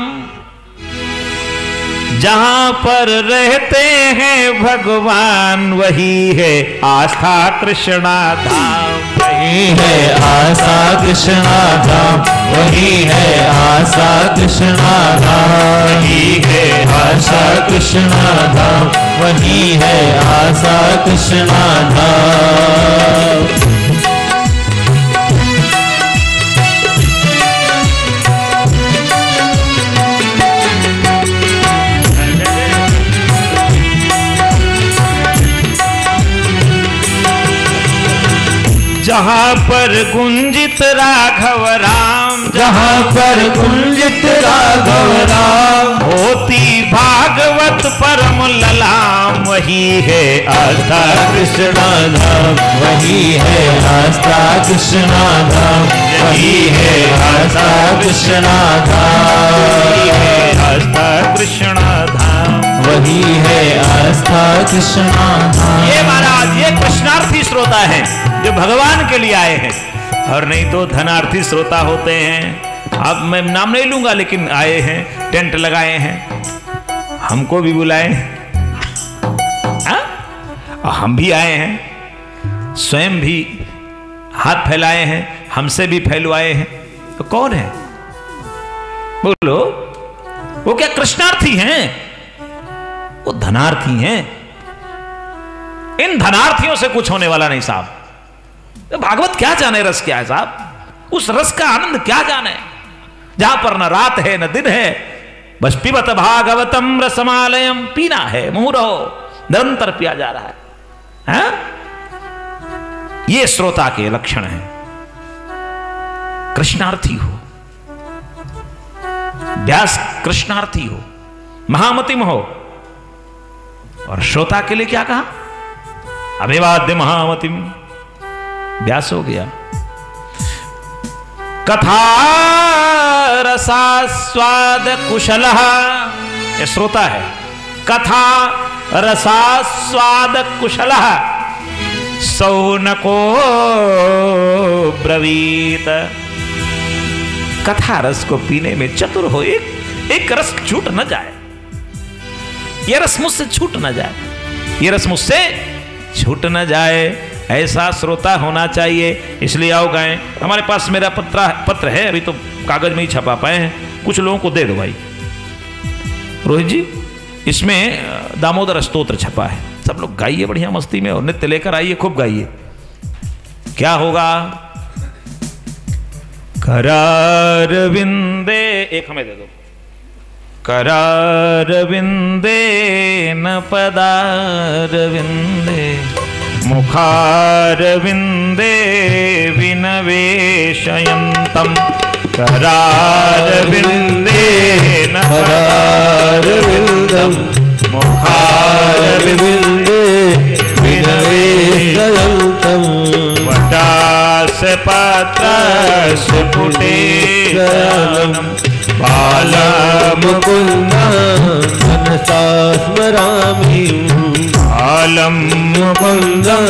Speaker 2: जहां पर रहते हैं भगवान, वही है आस्था कृष्णा धाम।
Speaker 1: वही है आस्था कृष्णा धाम, वही है आस्था कृष्णा धाम, वही है आस्था कृष्णा धाम, वही है आस्था कृष्णा धाम।
Speaker 2: जहाँ पर गुंजित राघव राम,
Speaker 1: जहाँ पर गुंजित राघव राम,
Speaker 2: होती भागवत परम ललाम, वही है आस्था
Speaker 1: कृष्णा धाम, वही है आस्था कृष्णा धाम, वही है आस्था कृष्णा धाम,
Speaker 2: वही है आस्था कृष्णा धाम,
Speaker 1: वही है आस्था कृष्णा धाम।
Speaker 2: ये महाराज ये कृष्णार्थी श्रोता है जो भगवान के लिए आए हैं, और नहीं तो धनार्थी श्रोता होते हैं। अब मैं नाम नहीं लूंगा, लेकिन आए हैं, टेंट लगाए हैं, हमको भी बुलाए, और हम भी आए हैं, स्वयं भी हाथ फैलाए हैं, हमसे भी फैलवाए हैं। तो कौन है बोलो? वो क्या कृष्णार्थी हैं? वो धनार्थी हैं। इन धनार्थियों से कुछ होने वाला नहीं साहब। तो भागवत क्या जाने रस क्या है साहब? उस रस का आनंद क्या जाने जहां पर न रात है न दिन है, बस पिबत भागवतम रसमालयम, पीना है, मुंह रहो, निरंतर पिया जा रहा है। ये श्रोता के लक्षण हैं। कृष्णार्थी हो, व्यास कृष्णार्थी हो, महामतिम हो, और श्रोता के लिए क्या कहा? अभिवाद्य महामतिम, व्यास हो गया। कथा रसास्वाद कुशलः, ये श्रोता है। कथा रसास्वाद कुशलः सौनको ब्रवीत। कथा रस को पीने में चतुर हो, एक रस छूट न जाए, ये रस मुझसे छूट न जाए, ये रस मुझसे छूट न जाए, ऐसा श्रोता होना चाहिए। इसलिए आओ गाएं। हमारे पास मेरा पत्र है, अभी तो कागज में ही छपा पाए हैं, कुछ लोगों को दे दो भाई। रोहित जी, इसमें दामोदर स्तोत्र छपा है, सब लोग गाइए बढ़िया मस्ती में, और नित्य लेकर आइए, खूब गाइए। क्या होगा? करार विंदे, एक हमें दे दो। करार विंदे न पदार विंदे, मुखार विंदे विनवेशयन्तम। करार विंदे न पदार विंदम, मुखार विंदे विनवेशयन्तम। वटास पत्रस पुटेशनम, बालमुकुन्दं मनसा स्मरामि। बालं मुकुन्दं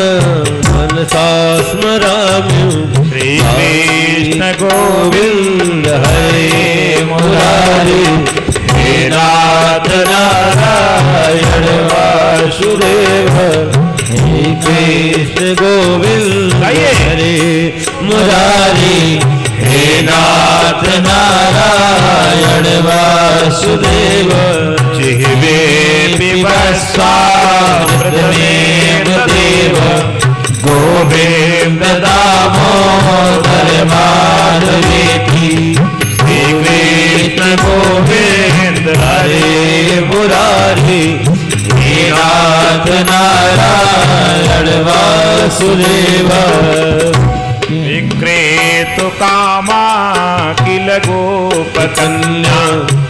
Speaker 2: मनसा स्मरामि। श्री कृष्ण गोविंद हरे मुरारी, हे नाथ नारायण वासुदेव। हे कृष्ण गोविंद हरे मुरारी, हे नाथ नारायण वासुदेव। जिह्वे पिबस्वामृतमेव देव, गोविंद दामोदर माधवेति। हे कृष्ण गोविंद हरे मुरारी, हे नाथ नारायण वासुदेव। विक्रेतु कामा किल गोपकन्या,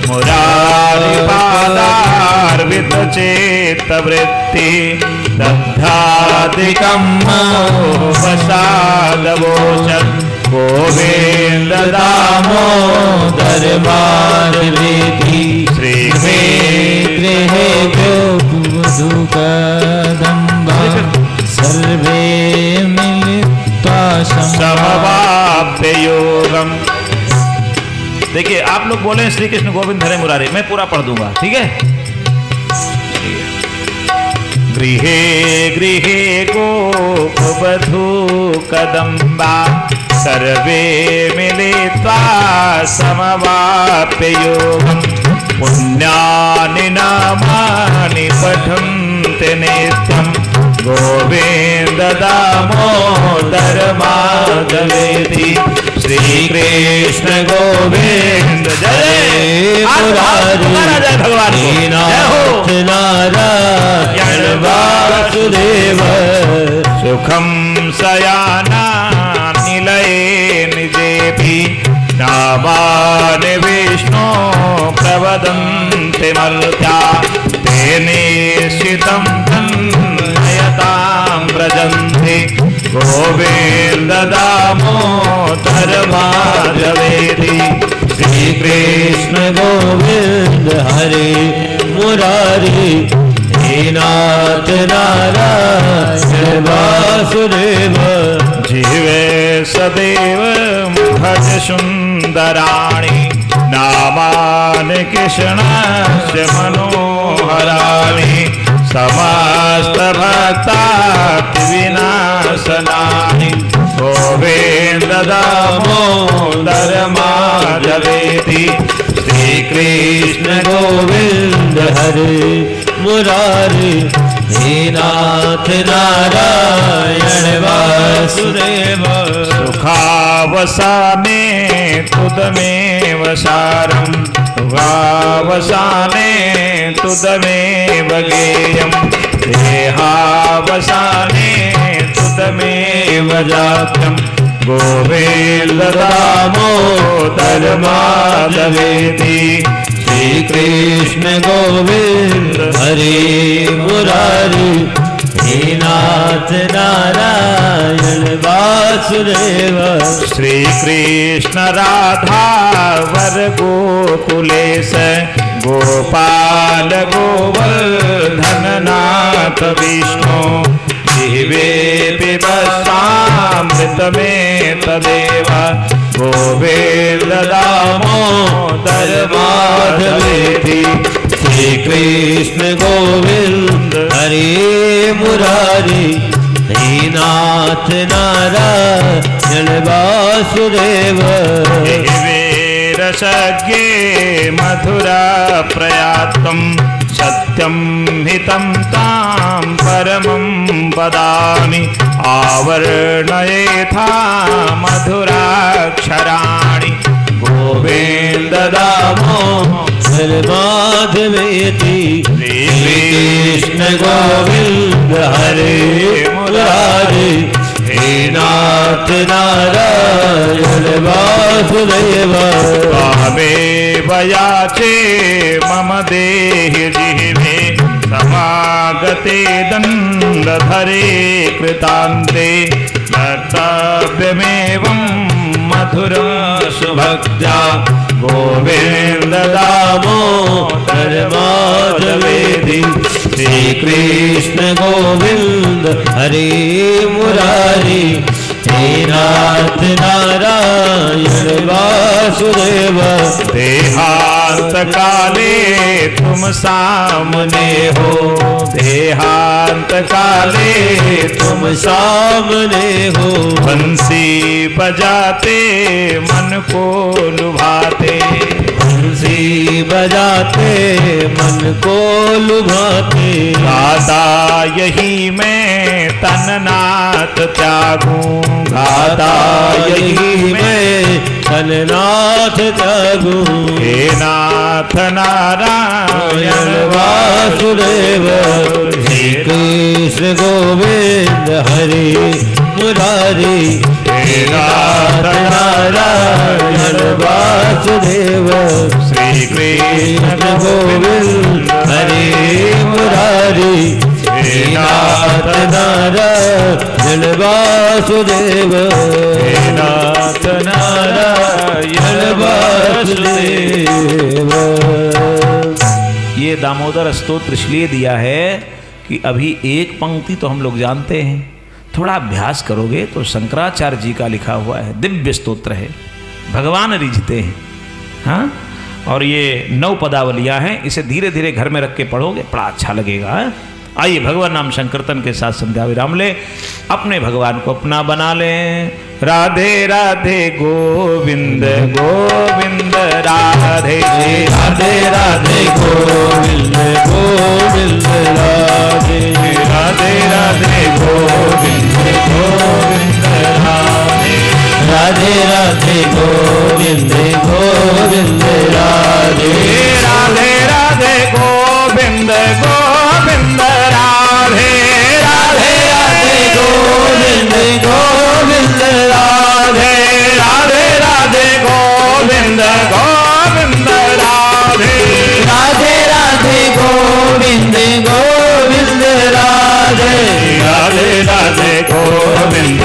Speaker 2: मुरारी पादार्वित चेतवृत्ति। दग्धादिकं वसादवोचन, गोविंद दामोदर माधवेति। श्री कृष्ण गोपदम्बा, सर्वे मिलित्वा समवाप्य योगम। देखिए आप लोग बोले श्री कृष्ण गोविंद हरे मुरारी, मैं पूरा पढ़ दूंगा, ठीक है? गृहे गृहे गोपवधू कदम्बा, सर्वे मिलित्वा समवाप्य योगम। पुण्यानि नामानि पठन्ति नित्यं, गोविंद दामोदर माधवेति। श्री कृष्ण गोविंद जय भगवान, नाथ नारायण वासुदेव। सुखम सयाना
Speaker 3: नामानि विष्णो प्रवदन्ति मर्त्या तेने निश्चितं धन्यतां व्रजन्ति गोविन्द दामोदर माधवेति।
Speaker 1: श्री कृष्ण गोविंद हरे मुरारी हे नाथ नारायण वासुदेव।
Speaker 3: जीवे सदैव भज सुंदराणि नामानि कृष्णस्य मनोहराणि समस्त भक्तार्थ विनाशनानि गोविन्द दामोदर माधवेति।
Speaker 1: श्री कृष्ण गोविंद हरे मुरारी हे नाथ नारायण वासुदेव।
Speaker 3: सुखावसाने तुदमेव सारं सुखावसाने तुदमेव गेयं देहावसाने तुदमेव जातं गोविन्द दामोदर माधवेति।
Speaker 1: श्री कृष्ण गोविंद हरे मुरारी हे नाथ नारायण वासुदेव।
Speaker 3: श्री कृष्ण राधा वर गोकुलेश गोपाल गोवर्धन नाथ विष्णु जीवे पिबसामृतमेव तदेव गोविन्द दामोदर माधवेति।
Speaker 1: श्री कृष्ण गोविंद हरे मुरारी हे नाथ नारायण वासुदेव।
Speaker 3: रसज्ञे मधुरा प्रयात्तं सत्यं हितं तां परमं वदामि आवर्णयेथा मधुराक्षराणि गोविन्द दामोदर
Speaker 1: माधवेति। श्री कृष्ण गोविंद हरे मुरारी हे नाथ नारायण वासुदेव।
Speaker 3: त्वामेव याचे मम देहि जिह्वे समागते दण्डधरे कृतान्ते कर्तव्यमेवं मधुरं सुभक्त्या गोविन्द दामोदर माधवेति।
Speaker 1: श्री कृष्ण गोविंद हरे मुरारी हे नाथ नारायण वासुदेव।
Speaker 3: देहांत काले तुम सामने हो देहांत काले
Speaker 1: तुम सामने हो।
Speaker 3: बंसी बजाते मन को लुभाते
Speaker 1: बंसी बजाते मन को लुभाते।
Speaker 3: गाता यही मैं तननाथ त्यागूं
Speaker 1: गाता यही मैं तननाथ त्यागूं।
Speaker 3: हे नाथ नारायण
Speaker 1: वासुदेव। श्री कृष्ण गोविंद हरे मुरारी
Speaker 3: हे नाथ
Speaker 1: नारायण वासुदेव।
Speaker 3: श्री कृष्ण
Speaker 1: गोविंद हरे मुरारी हे नाथ नारायण वासुदेव।
Speaker 3: हे नाथ नारायण
Speaker 1: वासुदेव।
Speaker 2: ये दामोदर स्तोत्र इसलिए दिया है कि अभी एक पंक्ति तो हम लोग जानते हैं, थोड़ा अभ्यास करोगे तो शंकराचार्य जी का लिखा हुआ है, दिव्य स्तोत्र है, भगवान रिझते हैं। हाँ, और ये 9 पदावलियाँ हैं, इसे धीरे धीरे घर में रख के पढ़ोगे बड़ा अच्छा लगेगा। आइए भगवान नाम संकीर्तन के साथ संध्या विराम ले, अपने भगवान को अपना बना लें।
Speaker 3: राधे राधे गोविंद गोविंद राधे
Speaker 1: राधे राधे गोविंद गोविंद राधे
Speaker 3: राधे राधे गोविंद गोविंद राधे
Speaker 1: राधे राधे गोविंद गोविंद राधे
Speaker 3: राधे राधे गोविंद गोविंद राधे राधे राधे
Speaker 1: गोविंद गोविंद राधे
Speaker 3: राधे राधे गोविंद